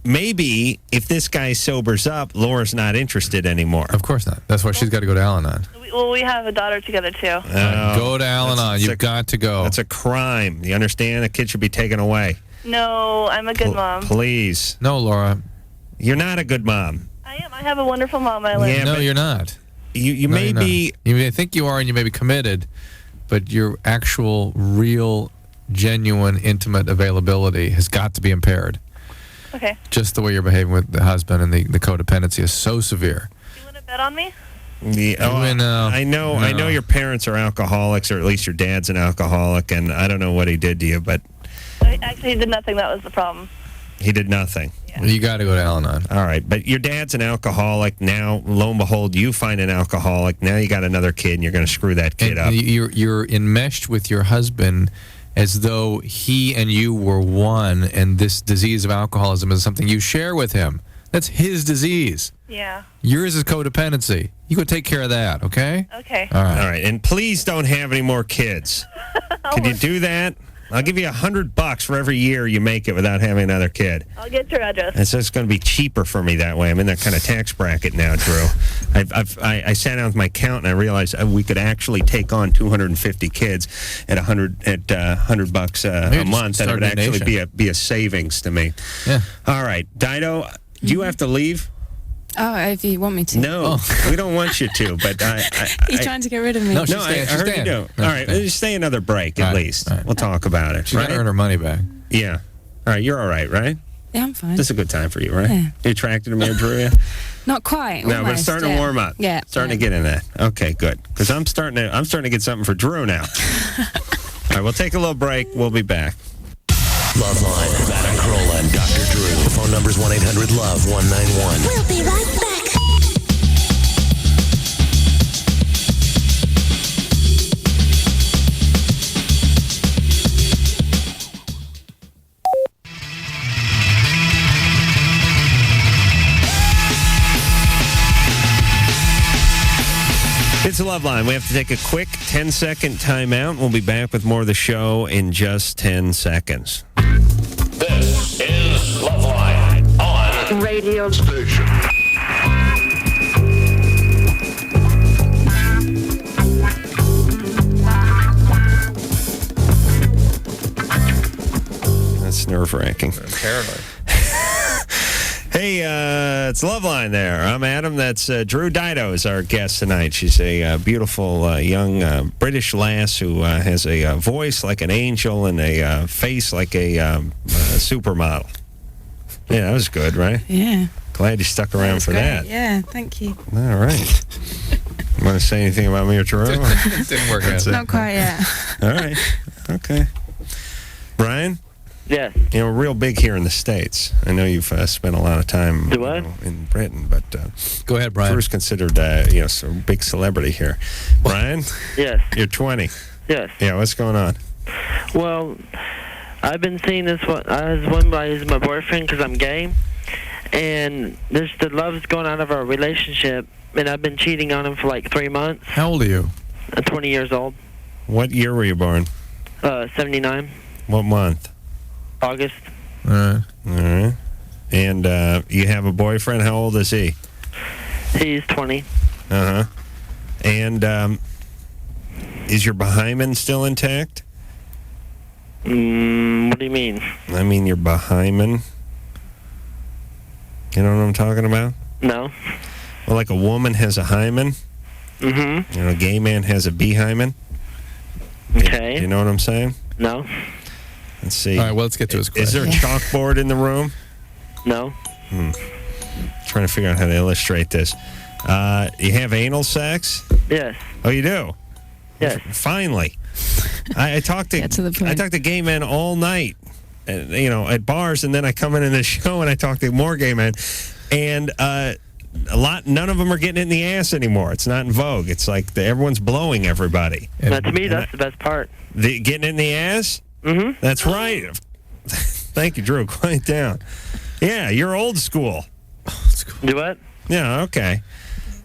Maybe if this guy sobers up, Laura's not interested anymore. Of course not. That's why she's got to go to Al-Anon. Well, we have a daughter together, too. Go to Al-Anon. You've got to go. That's a crime. You understand? A kid should be taken away. No, I'm a good mom. Please. No, Laura. You're not a good mom. I am. I have a wonderful mom. I live. Yeah, no, you're not. You may be... You may think you are, and you may be committed, but your actual, real, genuine, intimate availability has got to be impaired. Okay. Just the way you're behaving with the husband, and the codependency is so severe. You want to bet on me? I know your parents are alcoholics, or at least your dad's an alcoholic, and I don't know what he did to you, but... Actually, he did nothing. That was the problem. He did nothing. Yeah. You got to go to Al-Anon. All right, but your dad's an alcoholic. Now, lo and behold, you find an alcoholic. Now you got another kid, and you're going to screw that kid up. You're enmeshed with your husband as though he and you were one, and this disease of alcoholism is something you share with him. That's his disease. Yeah. Yours is codependency. You go take care of that, okay? Okay. All right. All right, and please don't have any more kids. Can you do that? I'll give you $100 for every year you make it without having another kid. I'll get your address. It's just going to be cheaper for me that way. I'm in that kind of tax bracket now, Drew. I sat down with my accountant and I realized we could actually take on 250 kids at $100 a month, and it would actually be a savings to me. Yeah. All right, Dido, do you have to leave? Oh, if you want me to. No, we don't want you to, but You're trying to get rid of me. No, I heard you do. All right, just stay another break at least. We'll talk about it. She's got to earn her money back. Yeah. All right, you're all right? Yeah, I'm fine. This is a good time for you, right? Yeah. You attracted to me, Drew? Not quite. No, but it's starting to warm up. Yeah. Starting to get in that. Okay, good. Because I'm starting to get something for Drew now. All right, we'll take a little break. We'll be back. LoveLine, Matt and Carolla and Dr. Drew. Phone number's 1-800-LOVE-191. We'll be right back. It's a LoveLine. We have to take a quick 10-second timeout. We'll be back with more of the show in just 10 seconds. This is LoveLine on Radio Station. That's nerve-wracking. Apparently. Hey, it's LoveLine there. I'm Adam. That's Drew Dido is our guest tonight. She's a beautiful young British lass who has a voice like an angel and a face like a supermodel. Yeah, that was good, right? Yeah. Glad you stuck around for great. that. Yeah, thank you. All right. You want to say anything about me or Drew? Didn't work out. Not quite yet. All right. Okay. Brian? Yes. You know, real big here in the States. I know you've spent a lot of time in Britain, but go ahead, Brian. Drew's considered a big celebrity here. Brian? Yes. You're 20. Yes. Yeah, what's going on? Well, I've been seeing this one. One guy is my boyfriend because I'm gay, and the love's going out of our relationship, and I've been cheating on him for like 3 months. How old are you? I'm 20 years old. What year were you born? 79. What month? August. All right. And you have a boyfriend. How old is he? He's 20. Uh-huh. And is your behymen still intact? What do you mean? I mean your behymen. You know what I'm talking about? No. Well, like a woman has a hymen. Mm-hmm. You know, a gay man has a behymen. Okay. Do you know what I'm saying? No. Let's see. All right, well, let's get to his question. Is there a chalkboard in the room? No. Trying to figure out how to illustrate this. You have anal sex? Yes. Oh, you do? Yes. Finally. I talked to gay men all night, at bars, and then I come in this show and I talk to more gay men, and none of them are getting it in the ass anymore. It's not in vogue. It's like everyone's blowing everybody. Now, to me, that's the best part. Getting in the ass? Mm-hmm. That's right. Thank you, Drew. Quiet down. Yeah, you're old school. Do what? Yeah, okay.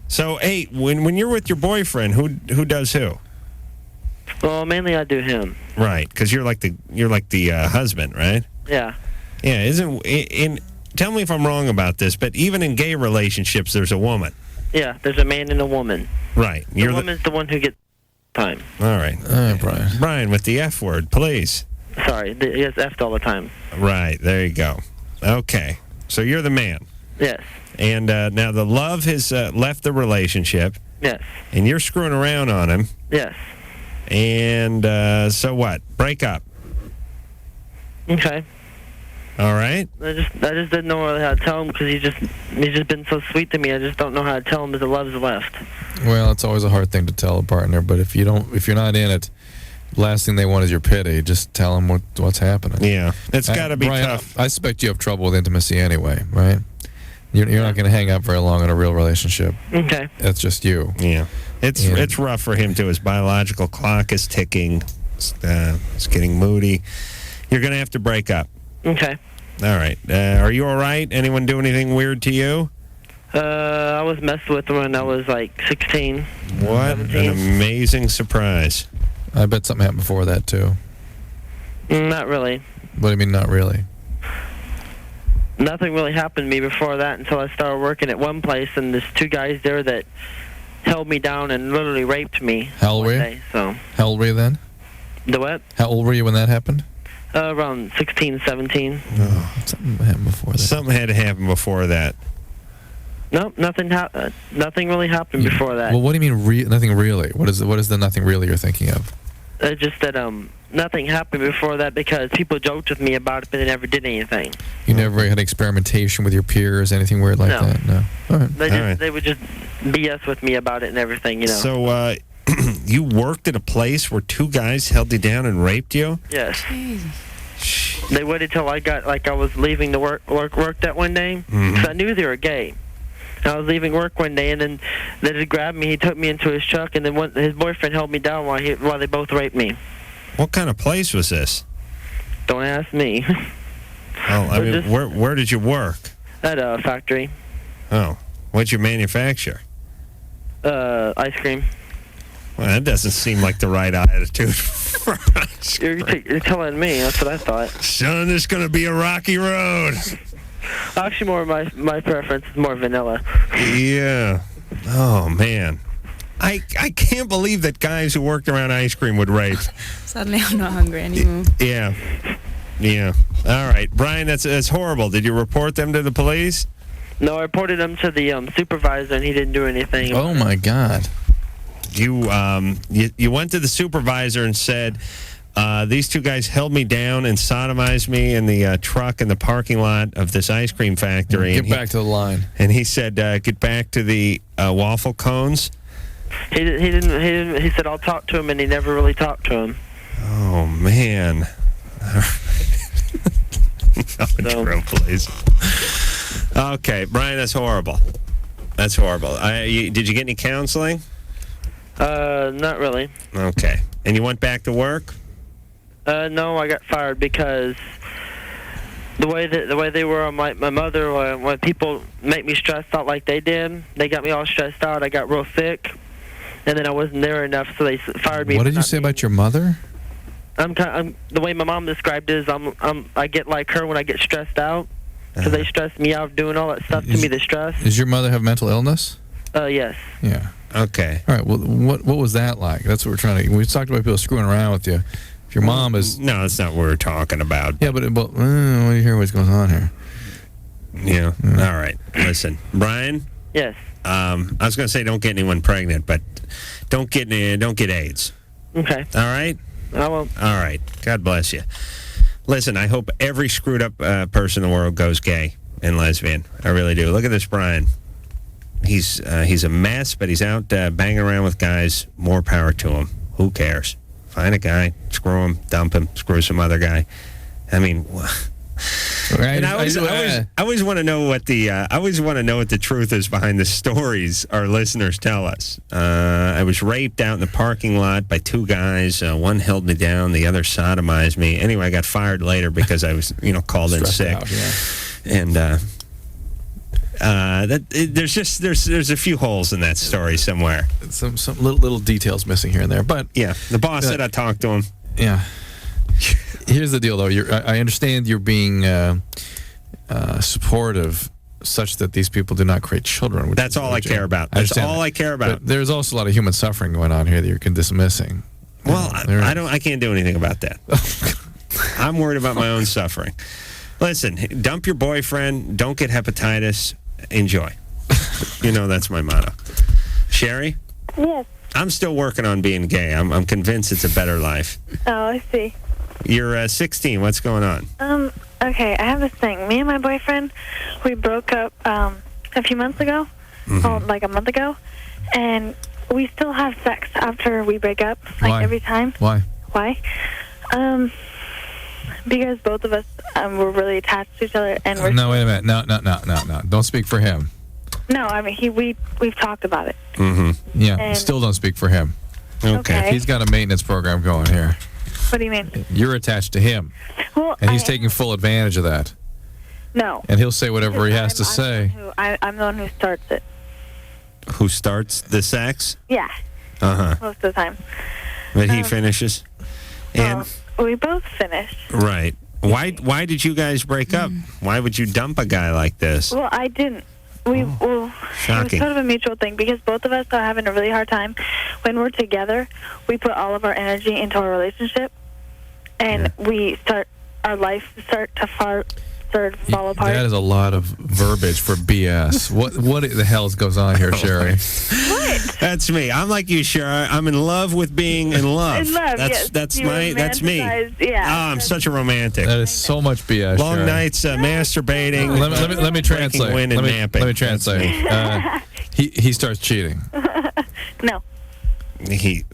So, hey, when you're with your boyfriend, who does who? Well, mainly I do him. Right, because you're like the husband, right? Yeah. Yeah, tell me if I'm wrong about this, but even in gay relationships, there's a woman. Yeah, there's a man and a woman. Right. The woman's the one who gets time. All right. Brian. Brian, with the F word, please. Sorry, he gets F'd all the time. Right, there you go. Okay, so you're the man. Yes. And now the love has left the relationship. Yes. And you're screwing around on him. Yes. And so what? Break up. Okay. All right. I just didn't know really how to tell him because he's just been so sweet to me. I just don't know how to tell him that the love's left. Well, it's always a hard thing to tell a partner, but if you're not in it, last thing they want is your pity. Just tell them what's happening. Yeah, it's got to be Brian, tough. I suspect you have trouble with intimacy anyway, right? You're not going to hang up very long in a real relationship. Okay. That's just you. Yeah. It's rough for him too. His biological clock is ticking. It's getting moody. You're going to have to break up. Okay. All right. Are you all right? Anyone do anything weird to you? I was messed with when I was like 16. What 17. an amazing surprise. I bet something happened before that too. Not really. What do you mean, not really? Nothing really happened to me before that until I started working at one place, and there's two guys there that held me down and literally raped me. How old were you? So. How old were you then? The what? How old were you when that happened? Around 16, 17. Oh, something happened before that. Something had to happen before that. Nope, nothing really happened before that. Well, what do you mean nothing really? What is the nothing really you're thinking of? Just that nothing happened before that because people joked with me about it, but they never did anything. You never had experimentation with your peers, anything weird like that? No. All right. They would just BS with me about it and everything, you know. So, you worked at a place where two guys held you down and raped you? Yes. They waited till I was leaving the work that one day because I knew they were gay. I was leaving work one day, and then they just grabbed me. He took me into his truck, and then his boyfriend held me down while they both raped me. What kind of place was this? Don't ask me. Oh, I mean, where did you work? At a factory. Oh, what'd you manufacture? Ice cream. Well, that doesn't seem like the right attitude for ice cream. You're telling me. That's what I thought. Son, it's going to be a rocky road. Actually, more my preference is more vanilla. Yeah. Oh, man. I can't believe that guys who worked around ice cream would rape. Suddenly I'm not hungry anymore. Yeah. All right. Brian, that's horrible. Did you report them to the police? No, I reported them to the supervisor, and he didn't do anything. Oh, my God. You went to the supervisor and said, these two guys held me down and sodomized me in the truck in the parking lot of this ice cream factory. Get back to the line. And he said, get back to the waffle cones. He didn't. He said, I'll talk to him, and he never really talked to him. Oh, man. No, Drew, please. Okay, Brian, that's horrible. That's horrible. Did you get any counseling? Not really. Okay. And you went back to work? No, I got fired because the way they were on my mother, when people make me stressed out like they did, they got me all stressed out. I got real sick, and then I wasn't there enough, so they fired me. What did you say about your mother? The way my mom described it is I get like her when I get stressed out, because they stress me out doing all that stuff to me to stress. Does your mother have mental illness? Yes. Yeah. Okay. All right. Well, what was that like? That's what we're trying to. We talked about people screwing around with you. If your mom is. No, that's not what we're talking about. Yeah, but what do you hear? What's going on here? Yeah. All right. Listen, Brian. Yes. I was going to say don't get anyone pregnant, but don't get AIDS. Okay. All right. I won't. All right. God bless you. Listen, I hope every screwed up person in the world goes gay and lesbian. I really do. Look at this, Brian. He's a mess, but he's out banging around with guys. More power to him. Who cares? Find a guy, screw him, dump him, screw some other guy. I mean, and I always want to know what the truth is behind the stories our listeners tell us. I was raped out in the parking lot by two guys. One held me down, the other sodomized me. Anyway, I got fired later because I was, called in sick. Out, yeah. And there's a few holes in that story somewhere. Some little details missing here and there, but yeah, the boss said I talked to him. Yeah. Here's the deal, though. I understand you're being supportive, such that these people do not create children. That's all I care about. That's all I care about. But there's also a lot of human suffering going on here that you're dismissing. Well, I can't do anything about that. I'm worried about my own suffering. Listen, dump your boyfriend. Don't get hepatitis. Enjoy. That's my motto. Sherry? Yes. I'm still working on being gay. I'm convinced it's a better life. Oh, I see. You're 16. What's going on? Okay, I have this thing. Me and my boyfriend, we broke up a few months ago, like a month ago, and we still have sex after we break up, every time. Why? Because both of us were really attached to each other, and we're... No, wait a minute. No. Don't speak for him. No, I mean, we've talked about it. Mm-hmm. Yeah, and still don't speak for him. Okay. He's got a maintenance program going here. What do you mean? You're attached to him. Well, and he's taking full advantage of that. No. And he'll say whatever he has to say. I'm the one who starts it. Who starts the sex? Yeah. Uh-huh. Most of the time. But he finishes? And we both finished. Right. Why did you guys break up? Why would you dump a guy like this? Well, I didn't. It was Shocking. sort of a mutual thing because both of us are having a really hard time. When we're together, we put all of our energy into our relationship, and our life start to fall apart. That is a lot of verbiage for BS. What the hell goes on here, Sherry? What? That's me. I'm like you, Sherry. I'm in love with being in love. In love, yes. That's me. Yeah. Oh, I'm such a romantic. That is so much BS. Long Sherry. nights masturbating. Let me translate. Wind and napping. Let me translate. He starts cheating. No.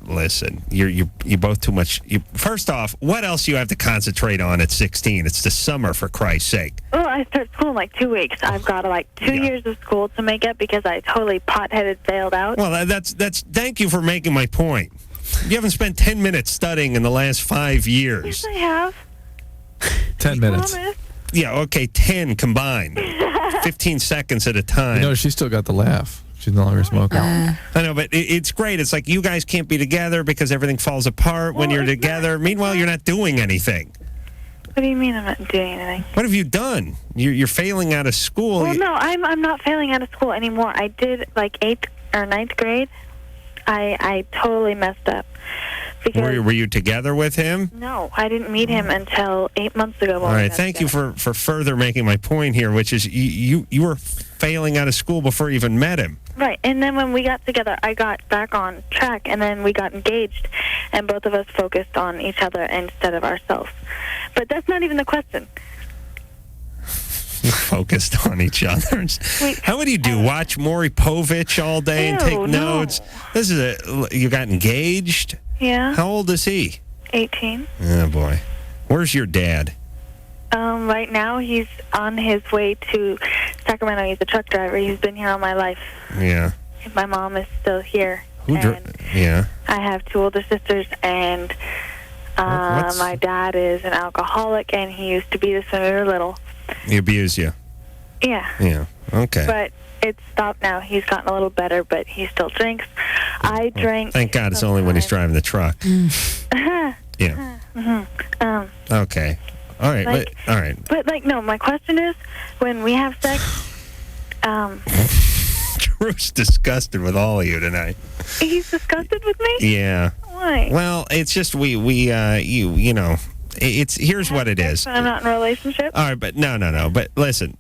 Listen, you're both too much. First off, what else do you have to concentrate on at 16? It's the summer, for Christ's sake. Well, I start school in 2 weeks. I've got 2 years of school to make up because I totally pot-headed failed out. Well, that's. Thank you for making my point. You haven't spent 10 minutes studying in the last 5 years. Yes, I have. 10 minutes. Promise. Yeah, okay, 10 combined. 15 seconds at a time. She's still got the laugh. She's no longer smoking. I know, but it's great. It's like you guys can't be together because everything falls apart when you're together. Meanwhile, you're not doing anything. What do you mean I'm not doing anything? What have you done? You're failing out of school. Well, no, I'm not failing out of school anymore. I did 8th or 9th grade. I totally messed up. Because were you together with him? No, I didn't meet him until 8 months ago. All right, thank you for further making my point here, which is you were failing out of school before you even met him. Right, and then when we got together, I got back on track, and then we got engaged, and both of us focused on each other instead of ourselves. But that's not even the question. Focused on each other. How would you do? Watch Maury Povich all day and take notes? No. You got engaged? Yeah. How old is he? 18. Oh, boy. Where's your dad? Right now, he's on his way to Sacramento. He's a truck driver. He's been here all my life. Yeah. My mom is still here. Yeah. I have 2 older sisters, and my dad is an alcoholic, and he used to beat us when we were little. He abused you? Yeah. Yeah. Okay. But it's stopped now. He's gotten a little better, but he still drinks. I drink. Thank God it's only when he's driving the truck. Yeah. Okay. All right. All right. But, no, my question is, when we have sex, Drew's disgusted with all of you tonight. He's disgusted with me? Yeah. Why? Well, it's just you know, it's here's what it is. I'm not in a relationship? All right, but no. But listen,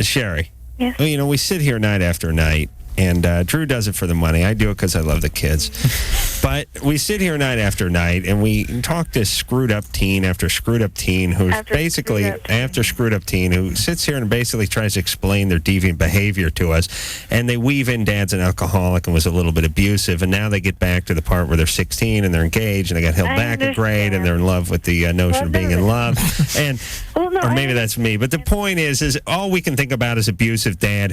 Sherry. Yes. We sit here night after night, And Drew does it for the money. I do it because I love the kids. But we sit here night after night, and we talk to screwed up teen after screwed up teen who sits here and basically tries to explain their deviant behavior to us. And they weave in dad's an alcoholic and was a little bit abusive. And now they get back to the part where they're 16 and they're engaged and they got held back a grade and they're in love with the notion of being in love. And or maybe that's me. But the point is all we can think about is the abusive dad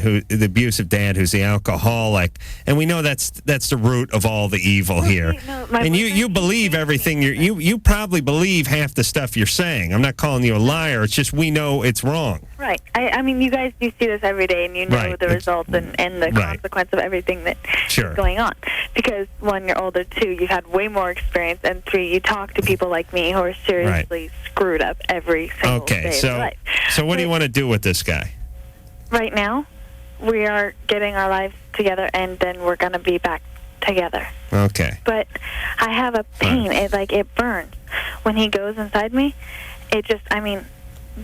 who's the alcoholic, and we know that's the root of all the evil here. And you believe everything. You probably believe half the stuff you're saying. I'm not calling you a liar. It's just we know it's wrong. Right. I mean, you guys do see this every day, and you know the results and the consequence of everything that is going on. Because, 1, you're older, 2, you've had way more experience, and 3, you talk to people like me who are seriously screwed up every single day of their life. So what do you want to do with this guy? Right now, we are getting our lives together, and then we're going to be back together. Okay. But I have a pain. It burns. When he goes inside me,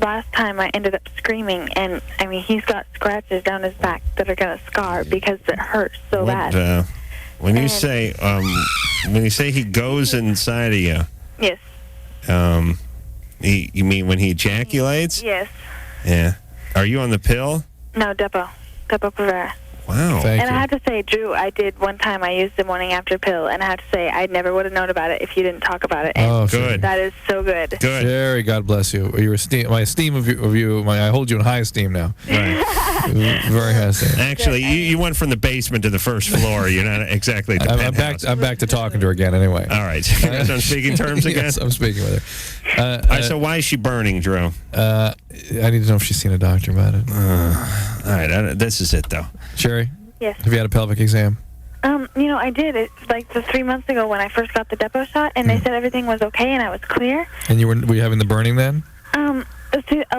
last time I ended up screaming, and, he's got scratches down his back that are going to scar because it hurts so bad. When you say he goes inside of you... Yes. You mean when he ejaculates? Yes. Yeah. Are you on the pill? No, Depo-Provera. Wow. I have to say, Drew, I did one time. I used the morning after pill, and I have to say, I never would have known about it if you didn't talk about it. And good. That is so good. Good. Jerry, God bless you. My esteem of you, I hold you in high esteem now. Right. Very high esteem. Actually, you went from the basement to the first floor. You're not exactly at the penthouse. I'm back to talking to her again anyway. All right. You guys on speaking terms again? Yes, I'm speaking with her. All right, so why is she burning, Drew? I need to know if she's seen a doctor about it. All right. This is it, though. Sherry? Yes. Have you had a pelvic exam? I did. It's like 3 months ago when I first got the Depo shot, and they said everything was okay and I was clear. And were you having the burning then? A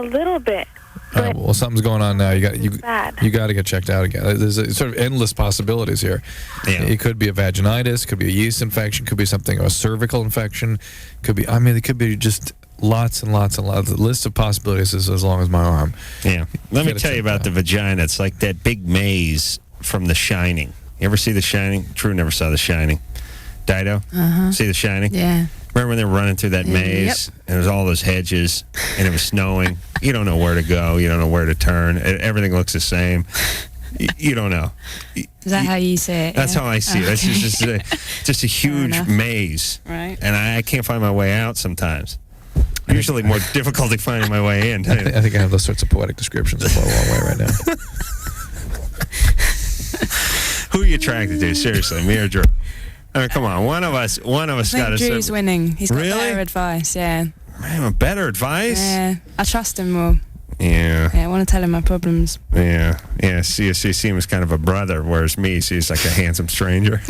little bit. Well, something's going on now. You bad. got to get checked out again. There's sort of endless possibilities here. Yeah. It could be a vaginitis, could be a yeast infection, could be a cervical infection, it could be just lots and lots and lots. The list of possibilities is as long as my arm. Yeah. Let me tell you about the vagina. It's like that big maze from The Shining. You ever see The Shining? Drew never saw The Shining. Dido? See The Shining? Yeah. Remember when they were running through that maze? And there was all those hedges, and it was snowing. You don't know where to go. You don't know where to turn. Everything looks the same. You don't know. Is that how you see it? That's how I see it. It's just a huge maze. Right. And I can't find my way out sometimes. Usually more difficulty finding my way in. I think I have those sorts of poetic descriptions of a long way right now. Who are you attracted to? Seriously, me or Drew? I mean, come on, one of us got to. Drew's winning. He's got Really? better advice. Yeah. Man, better advice. Yeah. I trust him more. Yeah. Yeah. I want to tell him my problems. Yeah. Yeah. See him as kind of a brother, whereas me, he's like a handsome stranger.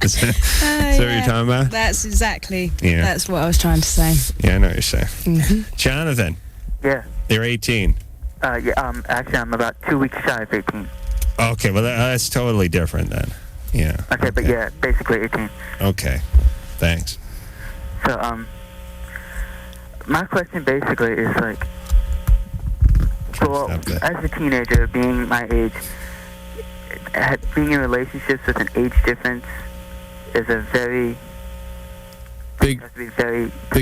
Is that what you're talking about? That's exactly. Yeah. That's what I was trying to say. Yeah, I know what you're saying. Jonathan. Yeah. You're 18. Actually, I'm about 2 weeks shy of 18. Okay, well, that's totally different then. Yeah. Okay, but yeah, basically 18. Okay. Thanks. So, my question basically is like, so as a teenager, being my age, being in relationships with an age difference is a very big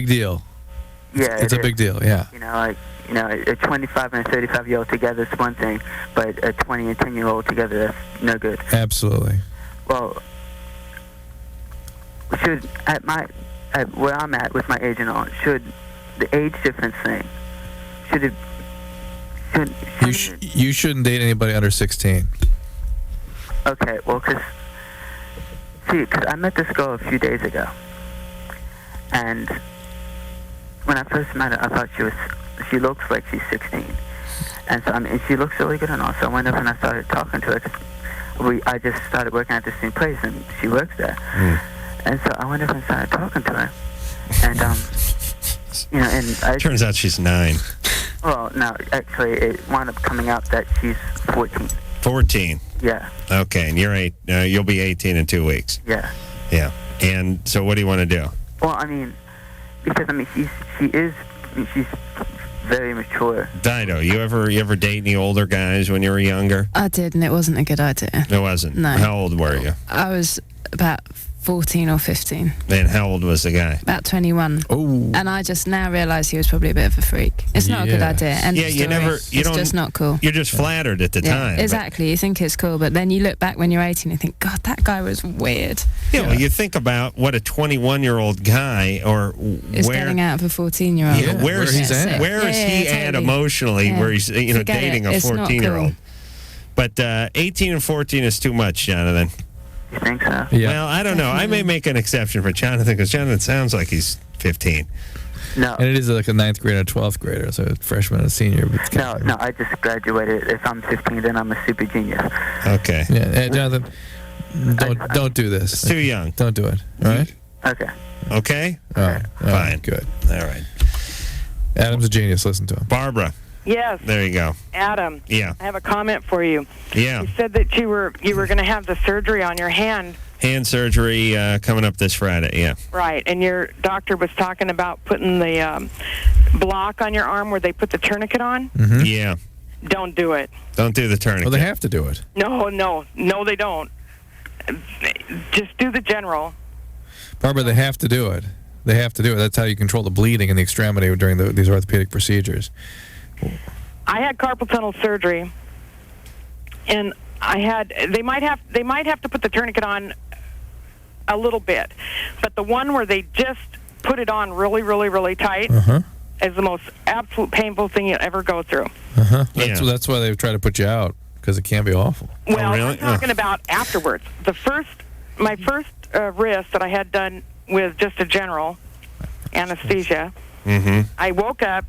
deal. Yeah, it's a big deal. Yeah. A 25 and a 35-year-old together is one thing, but a 20 and 10-year-old together, that's no good. Absolutely. Well, at where I'm at with my age and all, should the age difference thing, you shouldn't date anybody under 16. Okay, well, because I met this girl a few days ago, and when I first met her, I thought she looks like she's 16, and so she looks really good and all. So I went up and I started talking to her. I just started working at the same place, and she works there. And so I went up and started talking to her, and turns out she's 9. Well, no, actually, it wound up coming out that she's 14. 14. Yeah. Okay, and you're 8. You'll be 18 in 2 weeks. Yeah. Yeah. And so, what do you want to do? Well, because she's very mature. Dido, you ever date any older guys when you were younger? I did, and it wasn't a good idea. It wasn't? No. How old were you? I was about 14 or 15. And how old was the guy? About 21. Oh. And I just now realise he was probably a bit of a freak. It's not a good idea. End of story. It's just not cool. You're just flattered at the time. Exactly. You think it's cool, but then you look back when you're 18 and think, God, that guy was weird. Yeah, well, you think about what a 21-year-old guy is getting out of a 14-year-old. Yeah, where is he at emotionally? Yeah. Where he's dating a 14-year-old. Cool. But 18 and 14 is too much, Jonathan. You think so? Yeah. Well, I don't know. I may make an exception for Jonathan because Jonathan sounds like he's 15. No. And it is like a 9th grader and a 12th grader, so a freshman and a senior. No, I just graduated. If I'm 15, then I'm a super genius. Okay. Yeah, hey, Jonathan, don't do this. It's too young. Don't do it. All right? Okay. Okay? All right. Fine. Good. All right. Adam's a genius. Listen to him. Barbara. Yes. There you go. Adam. Yeah. I have a comment for you. Yeah. You said that you were going to have the surgery on your hand. Hand surgery coming up this Friday, yeah. Right, and your doctor was talking about putting the block on your arm where they put the tourniquet on. Mm-hmm. Yeah. Don't do it. Don't do the tourniquet. Well, they have to do it. No, they don't. Just do the general. Barbara, they have to do it. They have to do it. That's how you control the bleeding in the extremity during these orthopedic procedures. I had carpal tunnel surgery, and they might have to put the tourniquet on a little bit, but the one where they just put it on really, really, really tight is the most absolute painful thing you'll ever go through. That's why they try to put you out, because it can be awful. Well, I'm talking about afterwards. My first wrist that I had done with just a general anesthesia. I woke up.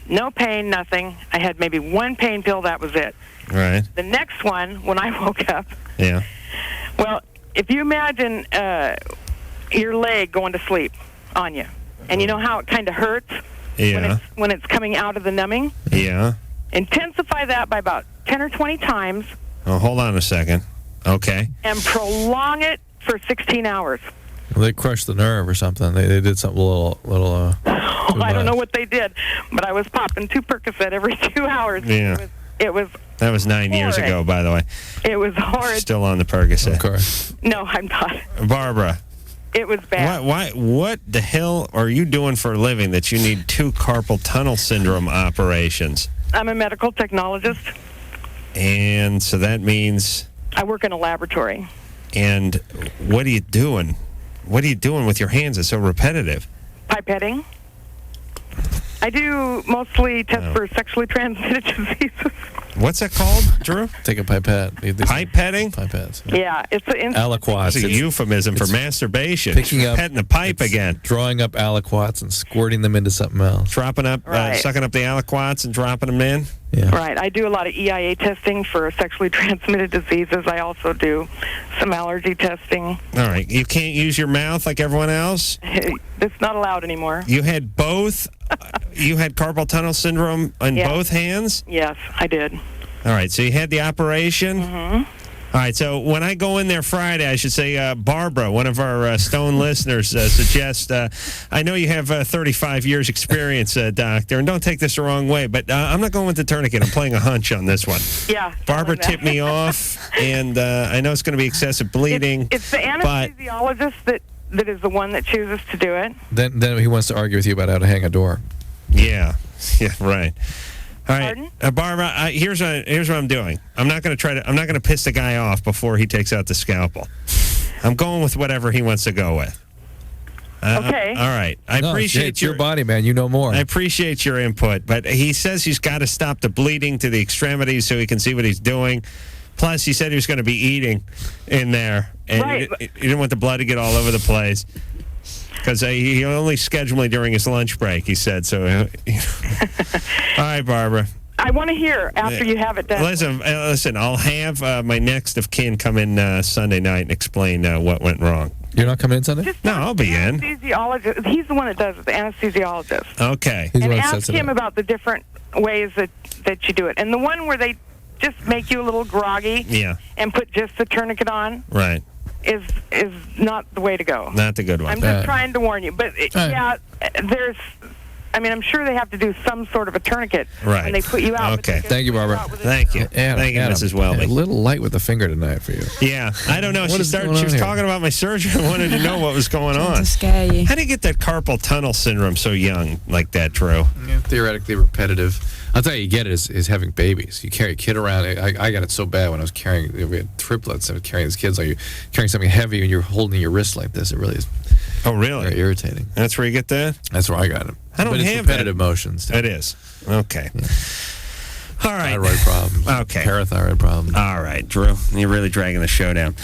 No pain, nothing. I had maybe one pain pill, that was it. Right. The next one, when I woke up, yeah. Well, if you imagine your leg going to sleep on you, and you know how it kind of hurts when it's coming out of the numbing? Yeah. Intensify that by about 10 or 20 times. Oh, hold on a second. Okay. And prolong it for 16 hours. Well, they crushed the nerve or something. They did something a little I don't know what they did, but I was popping 2 Percocet every 2 hours. Yeah. It was That was 9 years ago, by the way. It was horrid. Still on the Percocet. Of course. No, I'm not. Barbara. It was bad. What the hell are you doing for a living that you need 2 carpal tunnel syndrome operations? I'm a medical technologist. And so that means... I work in a laboratory. And what are you doing? What are you doing with your hands? It's so repetitive. Pipetting. I do mostly test for sexually transmitted diseases. What's that called, Drew? Take a pipette. Pipetting? Pipettes. Yeah, it's an aliquots. It's a euphemism for masturbation. Picking up, petting the pipe again. Drawing up aliquots and squirting them into something else. Dropping up, sucking up the aliquots and dropping them in. Yeah. Right. I do a lot of EIA testing for sexually transmitted diseases. I also do some allergy testing. All right. You can't use your mouth like everyone else? It's not allowed anymore. You had both? You had carpal tunnel syndrome on both hands? Yes, I did. All right. So you had the operation? Mm-hmm. All right, so when I go in there Friday, I should say, Barbara, one of our Stone listeners, suggests, I know you have 35 years experience, doctor, and don't take this the wrong way, but I'm not going with the tourniquet. I'm playing a hunch on this one. Yeah. Barbara tipped me off, and I know it's going to be excessive bleeding. It's the anesthesiologist that is the one that chooses to do it. Then he wants to argue with you about how to hang a door. Yeah, right. All right, Barbara. Here's what I'm doing. I'm not going to piss the guy off before he takes out the scalpel. I'm going with whatever he wants to go with. Okay. All right. I appreciate it's your body, man. You know more. I appreciate your input, but he says he's got to stop the bleeding to the extremities so he can see what he's doing. Plus, he said he was going to be eating in there, and he didn't want the blood to get all over the place. Because he only scheduled me during his lunch break, he said. So, all right, Barbara. I want to hear after you have it done. Listen. I'll have my next of kin come in Sunday night and explain what went wrong. You're not coming in Sunday? No, I'll be in. Anesthesiologist. He's the one that does it, the anesthesiologist. Okay. And ask him about the different ways that you do it. And the one where they just make you a little groggy and put just the tourniquet on. Right. Is not the way to go. Not the good one. I'm just trying to warn you. But, there's I mean, I'm sure they have to do some sort of a tourniquet Right. when they put you out. Okay. Thank you, Barbara. Thank you. Thank you, Mrs. Welby. A little light with the finger tonight for you. Yeah, I don't know. She was talking about my surgery. I wanted to know what was going on. To scare you. How do you get that carpal tunnel syndrome so young like that, Drew? Yeah, theoretically repetitive. I'll tell you get it is having babies. You carry a kid around. I got it so bad when I was carrying, we had triplets. I was carrying these kids like you're carrying something heavy and you're holding your wrist like this. It really is. Oh, really? Very irritating. That's where you get that? That's where I got it. I don't but it's have repetitive motions. It is. Okay. Yeah. All right. Thyroid problems. Okay. Parathyroid problems. All right, Drew. You're really dragging the show down.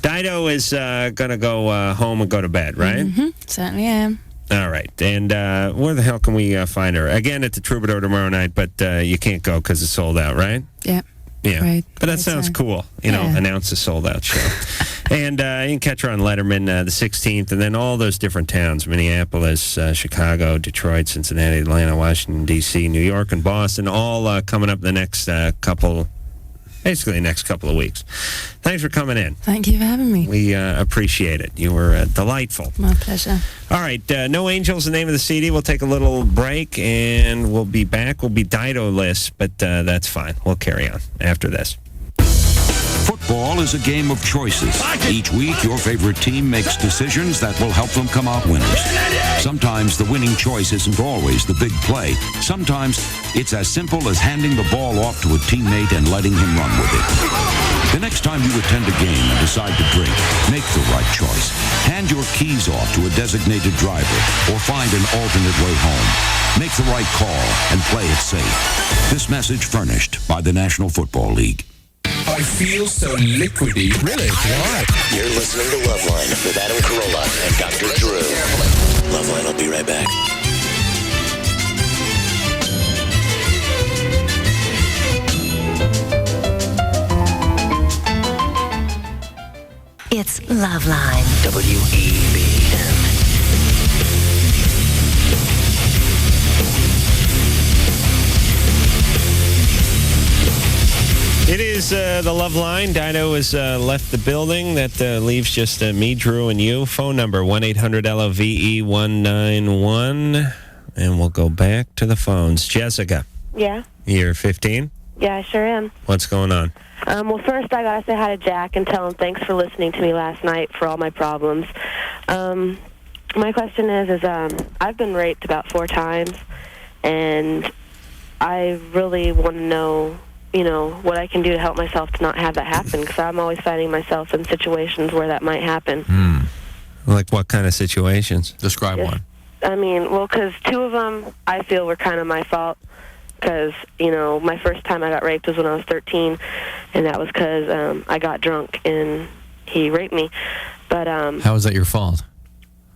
Dido is going to go home and go to bed, right? Mm-hmm. Certainly am. All right. And where the hell can we find her? Again, at the Troubadour tomorrow night, but you can't go because it's sold out, right? Yeah. Yeah. Right. But that sounds cool, you know, announce a sold-out show. And you can catch her on Letterman the 16th, and then all those different towns, Minneapolis, Chicago, Detroit, Cincinnati, Atlanta, Washington, D.C., New York, and Boston, all coming up the next basically the next couple of weeks. Thanks for coming in. Thank you for having me. We appreciate it. You were delightful. My pleasure. All right, No Angels, the name of the CD. We'll take a little break, and we'll be back. We'll be Dido-less, but that's fine. We'll carry on after this. Football is a game of choices. Each week, your favorite team makes decisions that will help them come out winners. Sometimes the winning choice isn't always the big play. Sometimes it's as simple as handing the ball off to a teammate and letting him run with it. The next time you attend a game and decide to drink, make the right choice. Hand your keys off to a designated driver or find an alternate way home. Make the right call and play it safe. This message furnished by the National Football League. I feel so liquidy. Really? Why? You're listening to LoveLine with Adam Carolla and Dr. Drew. LoveLine will be right back. It's LoveLine. WEBM. It is the Love Line. Dido has left the building. That leaves just me, Drew, and you. Phone number 1-800-LOVE-191. And we'll go back to the phones. Jessica. Yeah. You're 15? Yeah, I sure am. What's going on? Well, first I gotta say hi to Jack and tell him thanks for listening to me last night for all my problems. My question is I've been raped about 4 times, and I really want to know, you know, what I can do to help myself to not have that happen, because I'm always finding myself in situations where that might happen. Like what kind of situations? Describe one. I mean, well, because 2 of them I feel were kind of my fault. Because, you know, my first time I got raped was when I was 13, and that was because I got drunk and he raped me. But how is that your fault?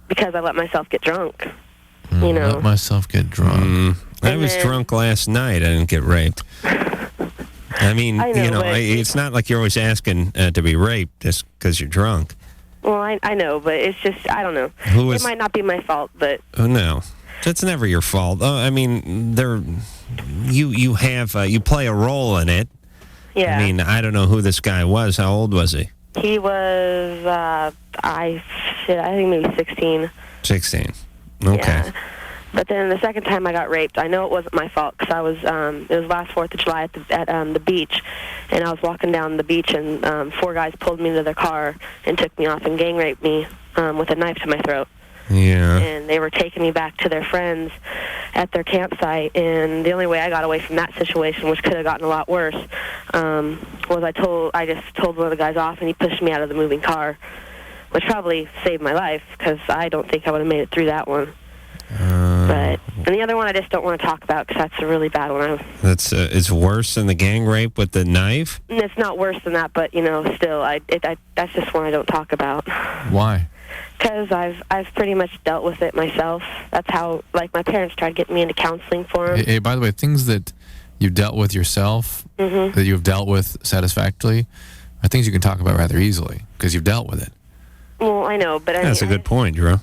Because I let myself get drunk. You know, let myself get drunk. I was drunk last night. I didn't get raped. I mean, I know, it's not like you're always asking to be raped just because you're drunk. Well, I know, but it's just, I don't know. It might not be my fault, but... Oh, no. That's never your fault. I mean, you play a role in it. Yeah. I mean, I don't know who this guy was. How old was he? He was, I think maybe 16. 16. Okay. Yeah. But then the second time I got raped, I know it wasn't my fault, because I was, it was last 4th of July at the beach, and I was walking down the beach, and 4 guys pulled me into their car and took me off and gang raped me with a knife to my throat. Yeah. And they were taking me back to their friends at their campsite, and the only way I got away from that situation, which could have gotten a lot worse, was I just told one of the guys off, and he pushed me out of the moving car, which probably saved my life, because I don't think I would have made it through that one. And the other one I just don't want to talk about, because that's a really bad one. It's worse than the gang rape with the knife? It's not worse than that, but, you know, still, that's just one I don't talk about. Why? Because I've pretty much dealt with it myself. That's how, like, my parents tried getting me into counseling for them. Hey, by the way, things that you've dealt with yourself, that you've dealt with satisfactorily, are things you can talk about rather easily, because you've dealt with it. Well, I know, but that's a good point, Drew.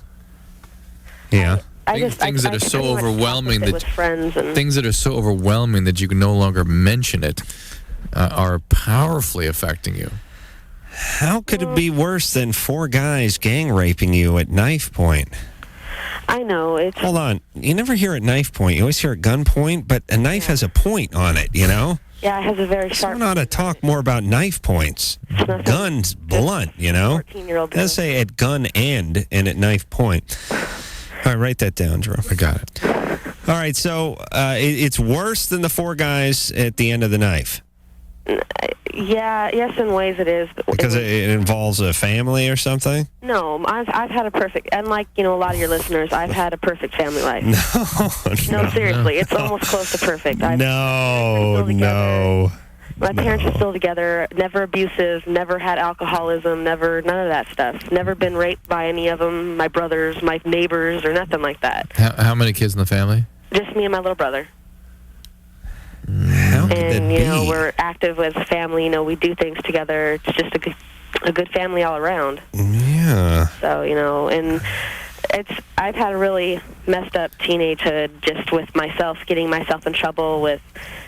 Yeah. Things that are so overwhelming with friends and things that are so overwhelming that you can no longer mention it are powerfully affecting you. How could it be worse than 4 guys gang raping you at knife point? I know. Hold on. You never hear at knife point. You always hear at gun point, but a knife has a point on it, you know? Yeah, it has a very sharp... Someone ought to talk more about knife points. Gun's blunt, you know? 14-year-old Let's say at gun end and at knife point. All right, write that down, Drew. I got it. All right, so it's worse than the 4 guys at the end of the knife. Yeah, yes, in ways it is. Because it involves a family or something? No, I've had a perfect, unlike, a lot of your listeners, I've had a perfect family life. No, seriously, it's almost close to perfect. No. My parents are still together, never abusive, never had alcoholism, none of that stuff. Never been raped by any of them, my brothers, my neighbors, or nothing like that. How many kids in the family? Just me and my little brother. How could that be? We're active as a family. We do things together. It's just a good family all around. Yeah. So, and I've had a really messed up teenagehood just with myself, getting myself in trouble with,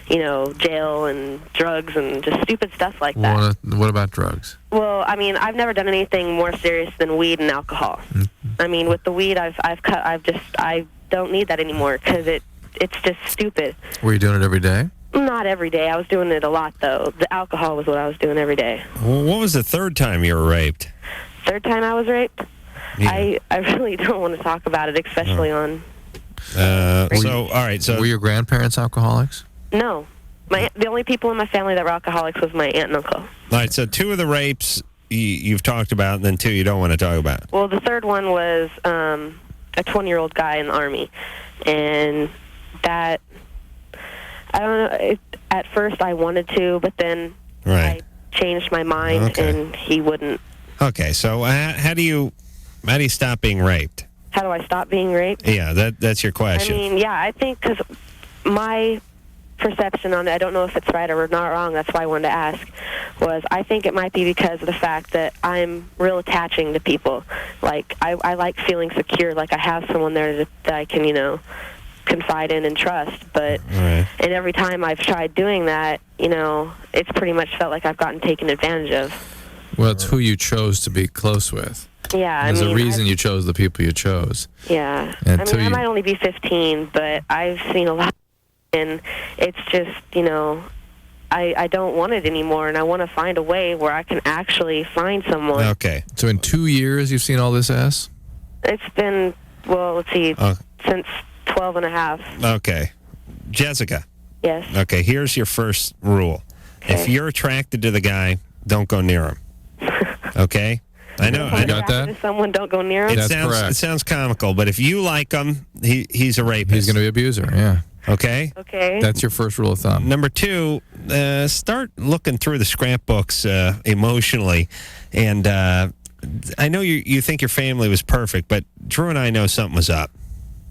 jail and drugs and just stupid stuff like that. What about drugs? Well, I've never done anything more serious than weed and alcohol. Mm-hmm. With the weed, I don't need that anymore because it's just stupid. Were you doing it every day? Not every day. I was doing it a lot, though. The alcohol was what I was doing every day. Well, what was the third time you were raped? Third time I was raped? Yeah. I really don't want to talk about it, especially on... all right, so... Were your grandparents alcoholics? No. The only people in my family that were alcoholics was my aunt and uncle. All right, so 2 of the rapes you've talked about, and then 2 you don't want to talk about. Well, the third one was a 20-year-old guy in the Army. And that... I don't know. At first, I wanted to, but then I changed my mind, and he wouldn't. Okay, so how do you stop being raped? How do I stop being raped? Yeah, that's your question. I think because my perception on it, I don't know if it's right or not wrong, that's why I wanted to ask, was I think it might be because of the fact that I'm real attaching to people. Like, I like feeling secure, like I have someone there that I can, confide in and trust, but and every time I've tried doing that, it's pretty much felt like I've gotten taken advantage of. Well, it's who you chose to be close with. Yeah, There's a reason you chose the people you chose. Yeah. And I might only be 15, but I've seen a lot, and it's just, I don't want it anymore, and I want to find a way where I can actually find someone. Okay. So in 2 years, you've seen all this ass? It's been, well, let's see, since 12 and a half. Okay. Jessica. Yes. Okay, here's your first rule. If you're attracted to the guy, don't go near him. Okay? I know. I got that. If someone, don't go near him. It sounds comical, but if you like him, he's a rapist. He's going to be an abuser, yeah. Okay? Okay. That's your first rule of thumb. Number 2, start looking through the scrapbooks emotionally. And I know you think your family was perfect, but Drew and I know something was up.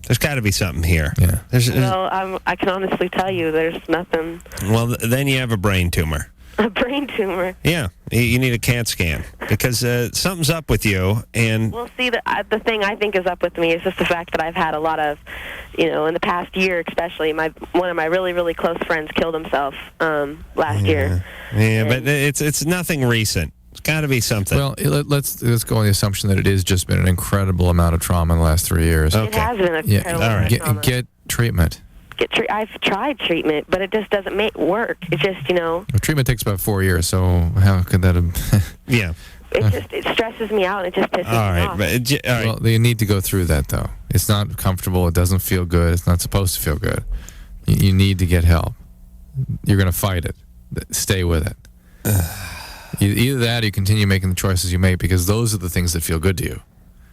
There's got to be something here. Yeah. Well, I can honestly tell you there's nothing. Well, then you have a brain tumor. A brain tumor? Yeah. You need a CAT scan because something's up with you. And well, see, the thing I think is up with me is just the fact that I've had a lot of, in the past year especially, one of my really, really close friends killed himself last year. Yeah, but it's nothing recent. It's got to be something. Well, let's go on the assumption that it has just been an incredible amount of trauma in the last 3 years. Okay. It has been an incredible amount of trauma. Get treatment. I've tried treatment, but it just doesn't work. It just, Treatment takes about 4 years, so how could that have... Yeah. It stresses me out. It just pisses me off. But, all right. Well, you need to go through that, though. It's not comfortable. It doesn't feel good. It's not supposed to feel good. You need to get help. You're going to fight it. Stay with it. Either that or you continue making the choices you make because those are the things that feel good to you.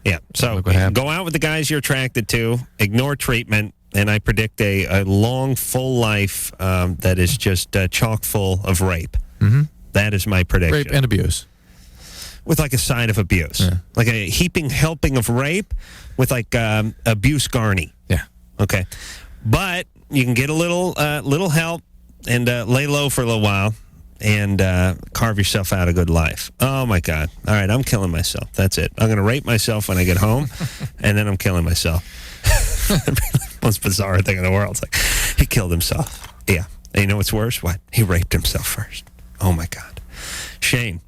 Yeah. So go out with the guys you're attracted to, ignore treatment, and I predict a long, full life that is just chock full of rape. Mm-hmm. That is my prediction. Rape and abuse. With like a side of abuse. Yeah. Like a heaping helping of rape with like abuse Garney. Yeah. Okay. But you can get a little help and lay low for a little while. And carve yourself out a good life. Oh, my God. All right, I'm killing myself. That's it. I'm going to rape myself when I get home, and then I'm killing myself. Most bizarre thing in the world. It's like, he killed himself. Yeah. And you know what's worse? What? He raped himself first. Oh, my God. Shane.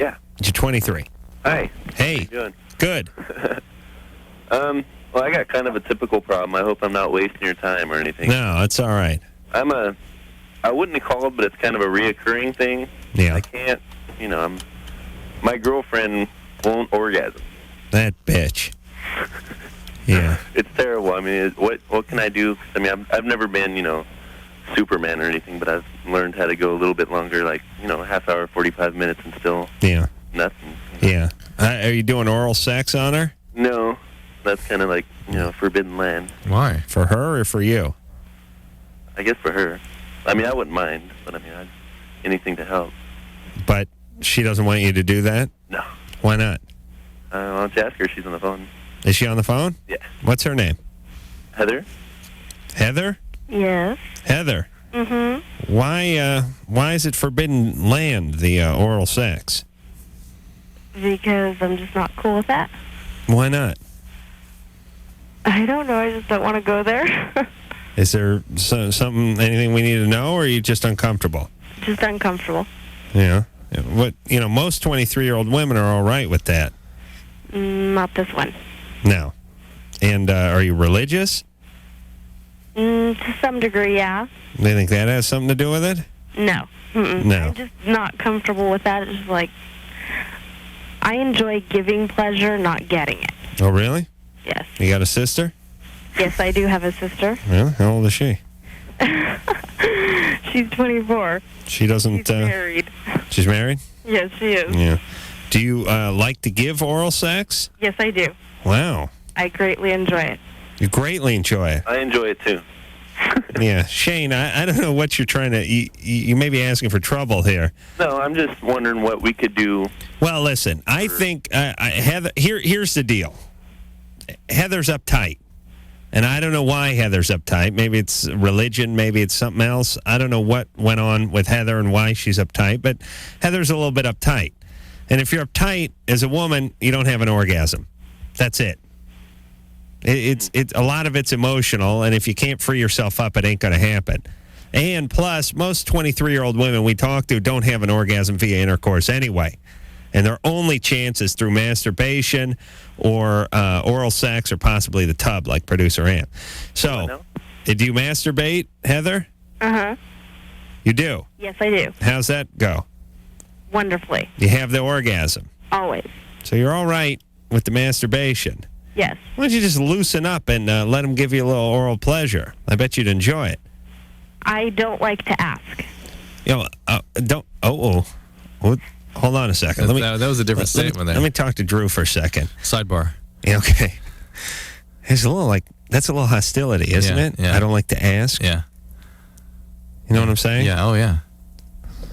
Yeah. You're 23. Hi. Hey. How you doing? Good. Well, I got kind of a typical problem. I hope I'm not wasting your time or anything. No, it's all right. I wouldn't call it, but it's kind of a reoccurring thing. Yeah. I can't, my girlfriend won't orgasm. That bitch. Yeah. It's terrible. I mean, what can I do? I mean, I've never been, Superman or anything, but I've learned how to go a little bit longer, like, half hour, 45 minutes, and still nothing. Yeah. Are you doing oral sex on her? No. That's kind of like, forbidden land. Why? For her or for you? I guess for her. I mean, I wouldn't mind, but I mean, anything to help. But she doesn't want you to do that? No. Why not? Why don't you ask her? She's on the phone. Is she on the phone? Yeah. What's her name? Heather? Heather? Yes. Heather. Mm-hmm. Why is it forbidden land, the oral sex? Because I'm just not cool with that. Why not? I don't know. I just don't want to go there. Is there anything we need to know, or are you just uncomfortable? Just uncomfortable. Yeah. Most 23-year-old women are all right with that. Not this one. No. And are you religious? To some degree, yeah. Do you think that has something to do with it? No. Mm-mm. No. I'm just not comfortable with that. It's just like, I enjoy giving pleasure, not getting it. Oh, really? Yes. You got a sister? Yes, I do have a sister. Really? How old is she? She's 24. She doesn't... She's married. She's married? Yes, she is. Yeah. Do you like to give oral sex? Yes, I do. Wow. I greatly enjoy it. You greatly enjoy it? I enjoy it, too. Yeah. Shane, I don't know what you're trying to... You may be asking for trouble here. No, I'm just wondering what we could do. Well, listen, I think... Heather, here's the deal. Heather's uptight. And I don't know why Heather's uptight. Maybe it's religion. Maybe it's something else. I don't know what went on with Heather and why she's uptight. But Heather's a little bit uptight. And if you're uptight as a woman, you don't have an orgasm. That's it. It's a lot of it's emotional. And if you can't free yourself up, it ain't going to happen. And plus, most 23-year-old women we talk to don't have an orgasm via intercourse anyway. And their only chance is through masturbation or oral sex or possibly the tub, like producer Ann. So, do you masturbate, Heather? Uh-huh. You do? Yes, I do. How's that go? Wonderfully. You have the orgasm? Always. So you're all right with the masturbation? Yes. Why don't you just loosen up and let them give you a little oral pleasure? I bet you'd enjoy it. I don't like to ask. Don't... Hold on a second. That was a different statement there. Let me talk to Drew for a second. Sidebar. Yeah, okay. It's a little that's a little hostility, isn't it? Yeah. I don't like to ask. Yeah. You know what I'm saying? Yeah, oh yeah.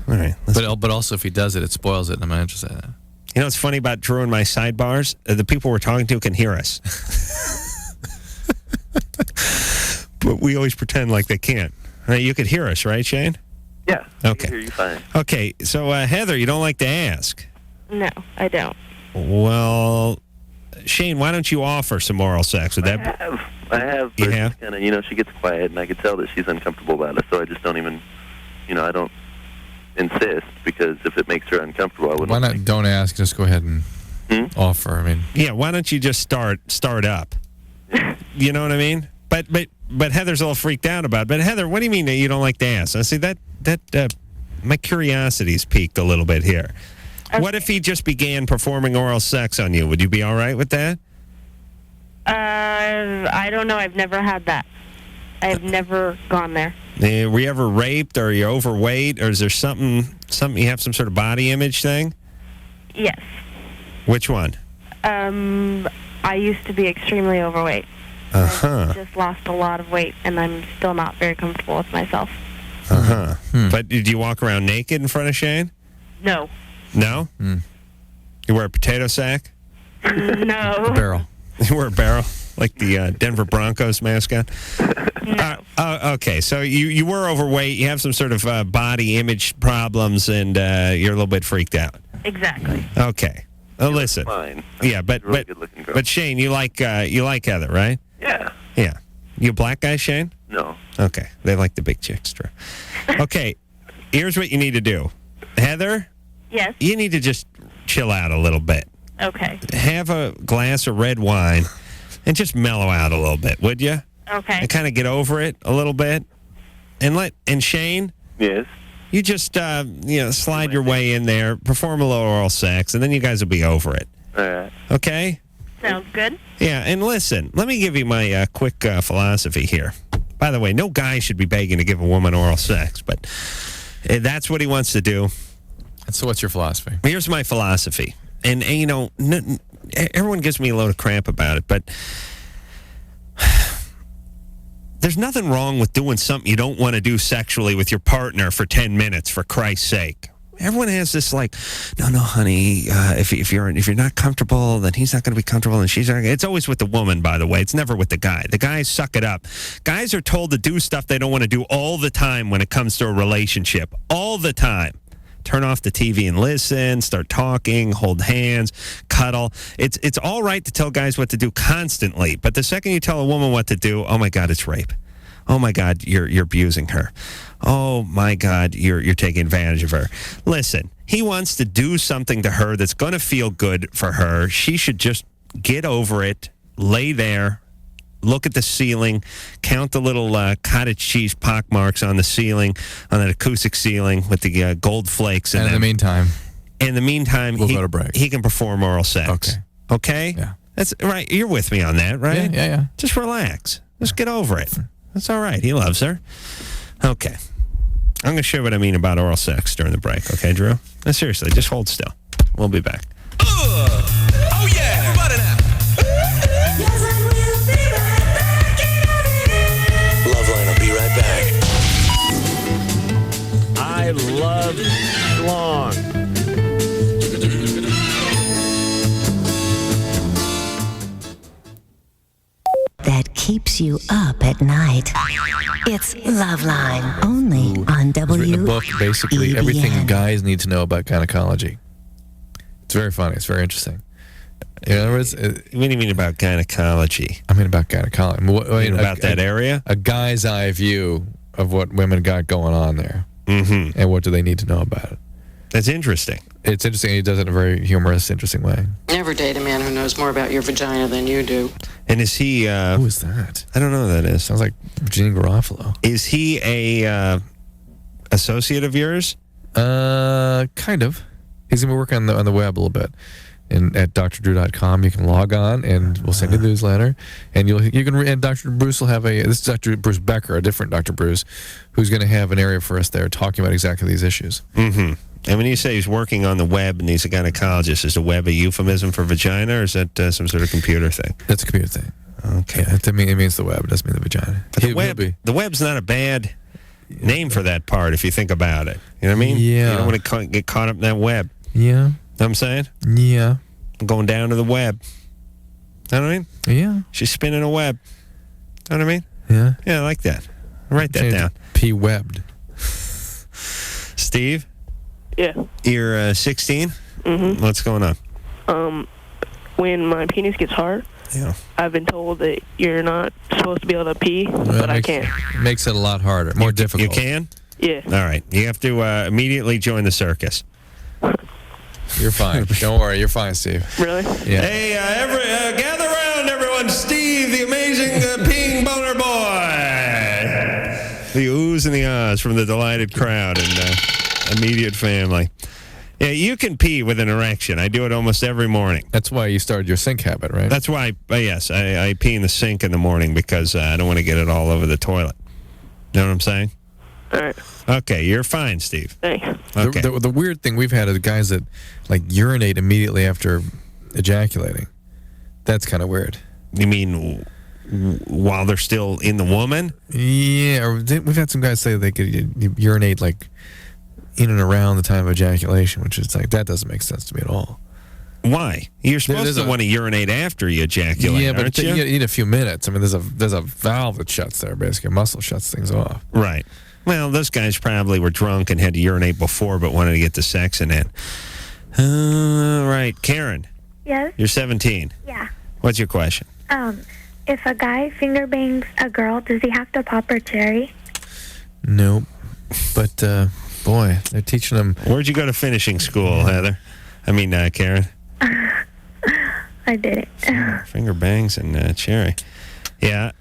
All right. But also if he does it, it spoils it, and I'm not interested in that. You know what's funny about Drew and my sidebars? The people we're talking to can hear us. But we always pretend like they can't. Right, you could hear us, right, Shane? Yeah. Okay. I hear you fine. Okay, so Heather, you don't like to ask. No, I don't. Well, Shane, why don't you offer some oral sex? Would that I have. You but have? Kind of, she gets quiet, and I could tell that she's uncomfortable about it, so I just don't even, I don't insist, because if it makes her uncomfortable, I wouldn't. Why not don't ask, just go ahead and offer, I mean. Yeah, why don't you just start up? You know what I mean? But Heather's a little freaked out about it. But Heather, what do you mean that you don't like to ask? I see that my curiosity's peaked a little bit here. Okay. What if he just began performing oral sex on you? Would you be all right with that? I don't know. I've never had that. I've never gone there. Were you ever raped, or are you overweight, or is there something you have some sort of body image thing? Yes. Which one? I used to be extremely overweight. Uh-huh. I just lost a lot of weight, and I'm still not very comfortable with myself. Uh-huh. But did you walk around naked in front of Shane? No. No? You wear a potato sack? No. A barrel. You wear a barrel? Like the Denver Broncos mascot? No. Okay, so you were overweight, you have some sort of body image problems, and you're a little bit freaked out. Exactly. Okay. Listen. Fine. Yeah, but Really good-looking girl. but Shane, you like Heather, right? Yeah. Yeah. You a black guy, Shane? No. Okay. They like the big chicks, Drew. Okay. Here's what you need to do. Heather? Yes? You need to just chill out a little bit. Okay. Have a glass of red wine and just mellow out a little bit, would you? Okay. And kind of get over it a little bit. And Shane? Yes. You just, slide your way in there, perform a little oral sex, and then you guys will be over it. All right. Okay? Sounds good. Yeah, and listen, let me give you my quick philosophy here. By the way, no guy should be begging to give a woman oral sex, but that's what he wants to do. And so what's your philosophy? Here's my philosophy. And everyone gives me a load of crap about it, but there's nothing wrong with doing something you don't want to do sexually with your partner for 10 minutes, for Christ's sake. Everyone has this no, honey, if you're not comfortable, then he's not going to be comfortable, and she's not. It's always with the woman, by the way. It's never with the guy. The guys suck it up. Guys are told to do stuff they don't want to do all the time when it comes to a relationship. All the time. Turn off the TV and listen, start talking, hold hands, cuddle. It's all right to tell guys what to do constantly, but the second you tell a woman what to do, oh my God, it's rape. Oh my God, you're abusing her. Oh my God, you're taking advantage of her. Listen, he wants to do something to her that's going to feel good for her. She should just get over it, lay there, look at the ceiling, count the little cottage cheese pockmarks on the ceiling, on an acoustic ceiling with the gold flakes. And in the meantime, we'll go to break. He can perform oral sex. Okay? Yeah. That's right. You're with me on that, right? Yeah. Just relax. Just get over it. That's all right. He loves her. Okay. I'm going to show you what I mean about oral sex during the break. Okay, Drew? No, seriously, just hold still. We'll be back. Oh, yeah. LoveLine will be right back. I love Schlong. That keeps you up at night. It's LoveLine, only on It's written a book, WEBN. basically everything guys need to know about gynecology. It's very funny. It's very interesting. In other words, what do you mean about gynecology? I mean about gynecology. About that area? A guy's eye view of what women got going on there. Mm-hmm. And what do they need to know about it. That's interesting. It's interesting. He does it in a very humorous, interesting way. Never date a man who knows more about your vagina than you do. And is he... who is that? I don't know who that is. Sounds like Gene Garofalo. Is he a associate of yours? Kind of. He's going to be working on the web a little bit. At drdrew.com, you can log on, and we'll send you the newsletter. And and Dr. Bruce will have this is Dr. Bruce Becker, a different Dr. Bruce, who's going to have an area for us there talking about exactly these issues. Mm-hmm. And when you say he's working on the web and he's a gynecologist, is the web a euphemism for vagina, or is that some sort of computer thing? That's a computer thing. Okay. Yeah, it means the web. It doesn't mean the vagina. But the web's not a bad name for that part if you think about it. You know what I mean? Yeah. You don't want to get caught up in that web. Yeah. Know what I'm saying? Yeah. I'm going down to the web. Know what I mean? Yeah. She's spinning a web. Know what I mean? Yeah. Yeah, I like that. Write that down. P-webbed. Steve? Yeah. You're 16? Mm-hmm. What's going on? When my penis gets hard, yeah, I've been told that you're not supposed to be able to pee, but I can't. Makes it a lot harder, more difficult. You can? Yeah. All right. You have to immediately join the circus. You're fine. Don't worry. You're fine, Steve. Really? Yeah. Hey, gather around, everyone. Steve, the amazing peeing boner boy. The oohs and the ahs from the delighted crowd and immediate family. Yeah, you can pee with an erection. I do it almost every morning. That's why you started your sink habit, right? That's why, yes, I pee in the sink in the morning because I don't want to get it all over the toilet. You know what I'm saying? All right. Okay, you're fine, Steve. Thanks. Okay. The weird thing we've had is guys that like urinate immediately after ejaculating. That's kind of weird. You mean while they're still in the woman? Yeah, or we've had some guys say they could urinate like in and around the time of ejaculation, which is like, that doesn't make sense to me at all. Why? You're supposed to want to urinate after you ejaculate, yeah, but aren't you? You need a few minutes. I mean, there's a valve that shuts there, basically. A muscle shuts things off. Right. Well, those guys probably were drunk and had to urinate before, but wanted to get the sex in. All right, Karen. Yes? You're 17. Yeah. What's your question? If a guy finger bangs a girl, does he have to pop her cherry? Nope. But, boy, they're teaching them. Where'd you go to finishing school, Heather? I mean, Karen? I didn't. Finger bangs and cherry. Yeah.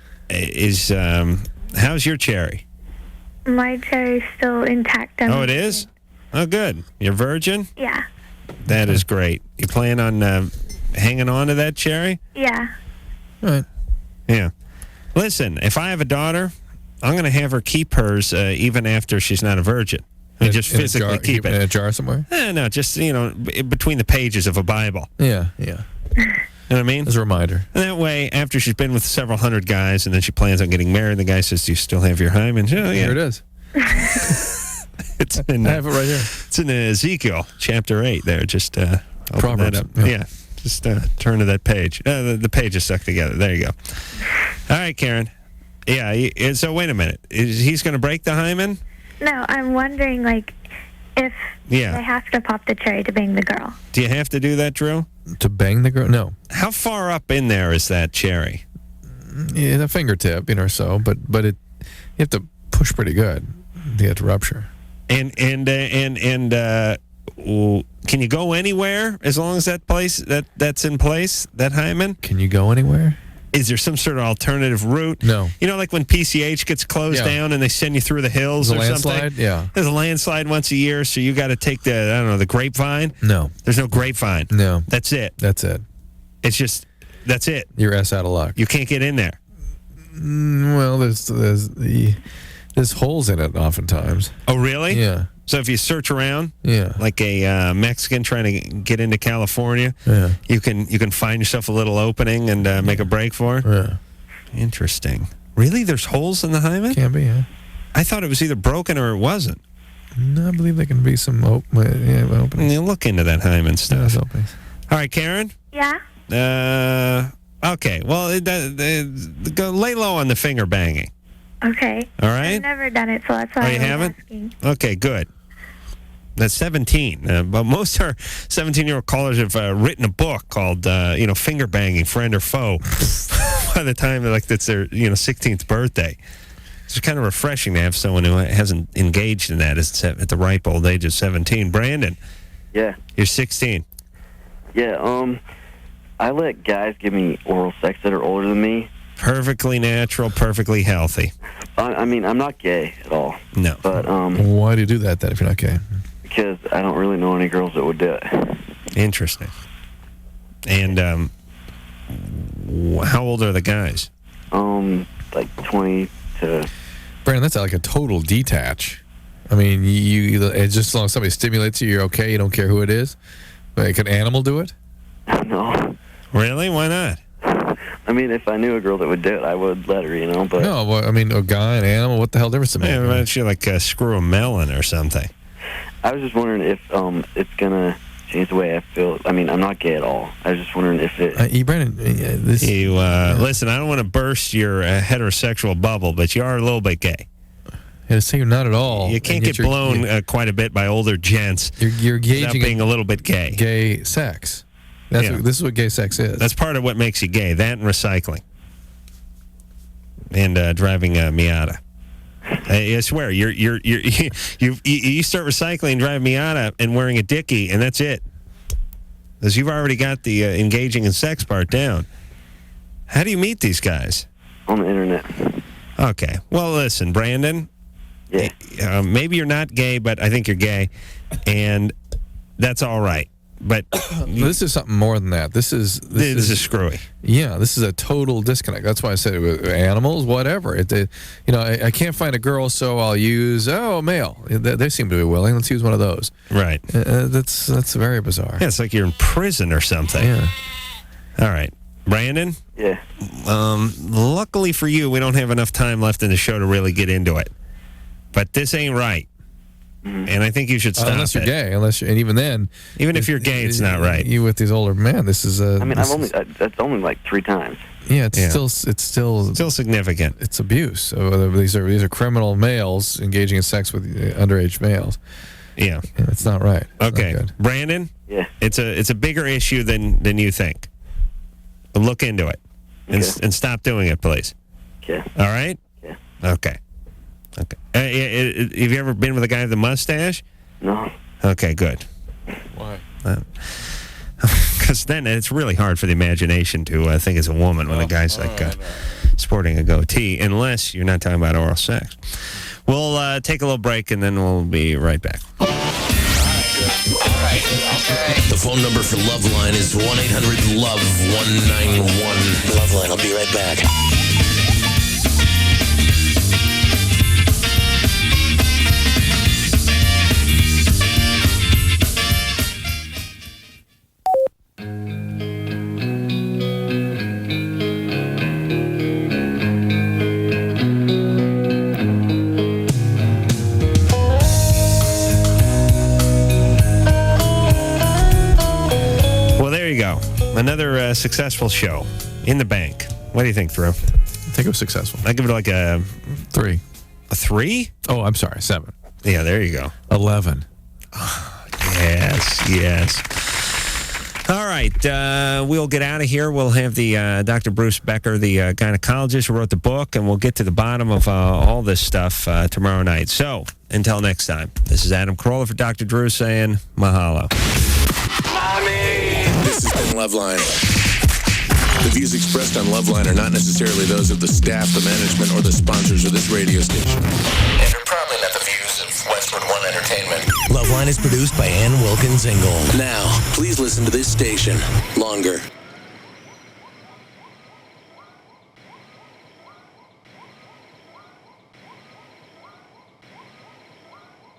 How's your cherry? My cherry's still intact. Oh, it is? Oh, good. You're virgin? Yeah. That is great. You plan on hanging on to that cherry? Yeah. Right. Yeah. Listen, if I have a daughter, I'm going to have her keep hers even after she's not a virgin. I mean, just physically keep it. In a jar somewhere? No, just, between the pages of a Bible. Yeah. You know what I mean? As a reminder. And that way, after she's been with several hundred guys and then she plans on getting married, the guy says, do you still have your hymen? Oh, yeah. Here it is. It's in, I have it right here. It's in Ezekiel chapter 8 there. Just open Proverbs. that up. Yeah. Just turn to that page. The page is stuck together. There you go. All right, Karen. Yeah, so wait a minute. He's going to break the hymen? No, I'm wondering, if I have to pop the cherry to bang the girl. Do you have to do that, Drew? To bang the girl? No. How far up in there is that cherry? Yeah, a fingertip, or so, but you have to push pretty good to get to rupture. And can you go anywhere as long as that's in place, that hymen? Can you go anywhere? Is there some sort of alternative route? No. Like when PCH gets closed down and they send you through the hills or something? Yeah. There's a landslide once a year, so you got to take the grapevine? No. There's no grapevine? No. That's it? That's it. It's just, that's it? You're out of luck. You can't get in there? Well, there's holes in it oftentimes. Oh, really? Yeah. So if you search around, like a Mexican trying to get into California, you can find yourself a little opening and make a break for it? Yeah. Interesting. Really? There's holes in the hymen? Can be, yeah. I thought it was either broken or it wasn't. No, I believe there can be some openings. You look into that hymen stuff. All right, Karen? Yeah? Okay. Well, go lay low on the finger banging. Okay. All right? I've never done it, so that's why you I was haven't? asking. Okay, good. That's 17. But most of our 17-year-old callers have written a book called, Finger Banging, Friend or Foe, by the time that's their, 16th birthday. It's kind of refreshing to have someone who hasn't engaged in that at the ripe old age of 17. Brandon. Yeah. You're 16. Yeah, I let guys give me oral sex that are older than me. Perfectly natural, perfectly healthy. I'm not gay at all. No. But, why do you do that then if you're not gay? Because I don't really know any girls that would do it. Interesting. And how old are the guys? Like 20 to... Brandon, that's like a total detach. I mean, it's just as long as somebody stimulates you, you're okay. You don't care who it is. Like an animal do it? No. Really? Why not? I mean, if I knew a girl that would do it, I would let her, but... No, well, I mean, a guy, an animal, what the hell difference does it make? Why don't you, screw a melon or something? I was just wondering if it's going to change the way I feel. I mean, I'm not gay at all. I was just wondering if it... Brandon, listen, I don't want to burst your heterosexual bubble, but you are a little bit gay. Yeah, say you're not at all. You can't get blown quite a bit by older gents you're without being a little bit gay. Gay sex. This is what gay sex is. That's part of what makes you gay. That and recycling. And driving Miata. I swear, you start recycling, drive Miata, and wearing a dickie, and that's it. Because you've already got the engaging in sex part down. How do you meet these guys? On the internet. Okay. Well, listen, Brandon. Yeah. Maybe you're not gay, but I think you're gay, and that's all right. But this is something more than that. This is screwy. Yeah, this is a total disconnect. That's why I said it was animals, whatever. I can't find a girl, so I'll use a male. They seem to be willing. Let's use one of those. Right. That's very bizarre. Yeah, it's like you're in prison or something. Yeah. All right, Brandon. Yeah. Luckily for you, we don't have enough time left in the show to really get into it. But this ain't right. And I think you should stop unless you're gay. And even then, even if you're gay, it's not right. You with these older men, this is. I mean, that's only like 3 times. Yeah, it's still significant. It's abuse. So these are criminal males engaging in sex with underage males. Yeah, it's not right. Okay, Brandon. Yeah, it's a bigger issue than you think. Look into it and stop doing it, please. Okay. All right. Yeah. Okay. Have you ever been with a guy with a mustache? No. Okay, good. Why? Because then it's really hard for the imagination to think it's a woman when a guy's sporting a goatee, unless you're not talking about oral sex. We'll take a little break, and then we'll be right back. The phone number for LoveLine is 1-800-LOVE-191. LoveLine, I'll be right back. Another successful show in the bank. What do you think, Drew? I think it was successful. I give it like a 3. A 3? Oh, I'm sorry, 7. Yeah, there you go. 11. Oh, yes. All right, we'll get out of here. We'll have the Dr. Bruce Becker, the gynecologist who wrote the book, and we'll get to the bottom of all this stuff tomorrow night. So, until next time, this is Adam Carolla for Dr. Drew saying mahalo. This has been LoveLine. The views expressed on LoveLine are not necessarily those of the staff, the management, or the sponsors of this radio station. And are probably not the views of Westwood One Entertainment. LoveLine is produced by Ann Wilkins Ingold. Now, please listen to this station longer.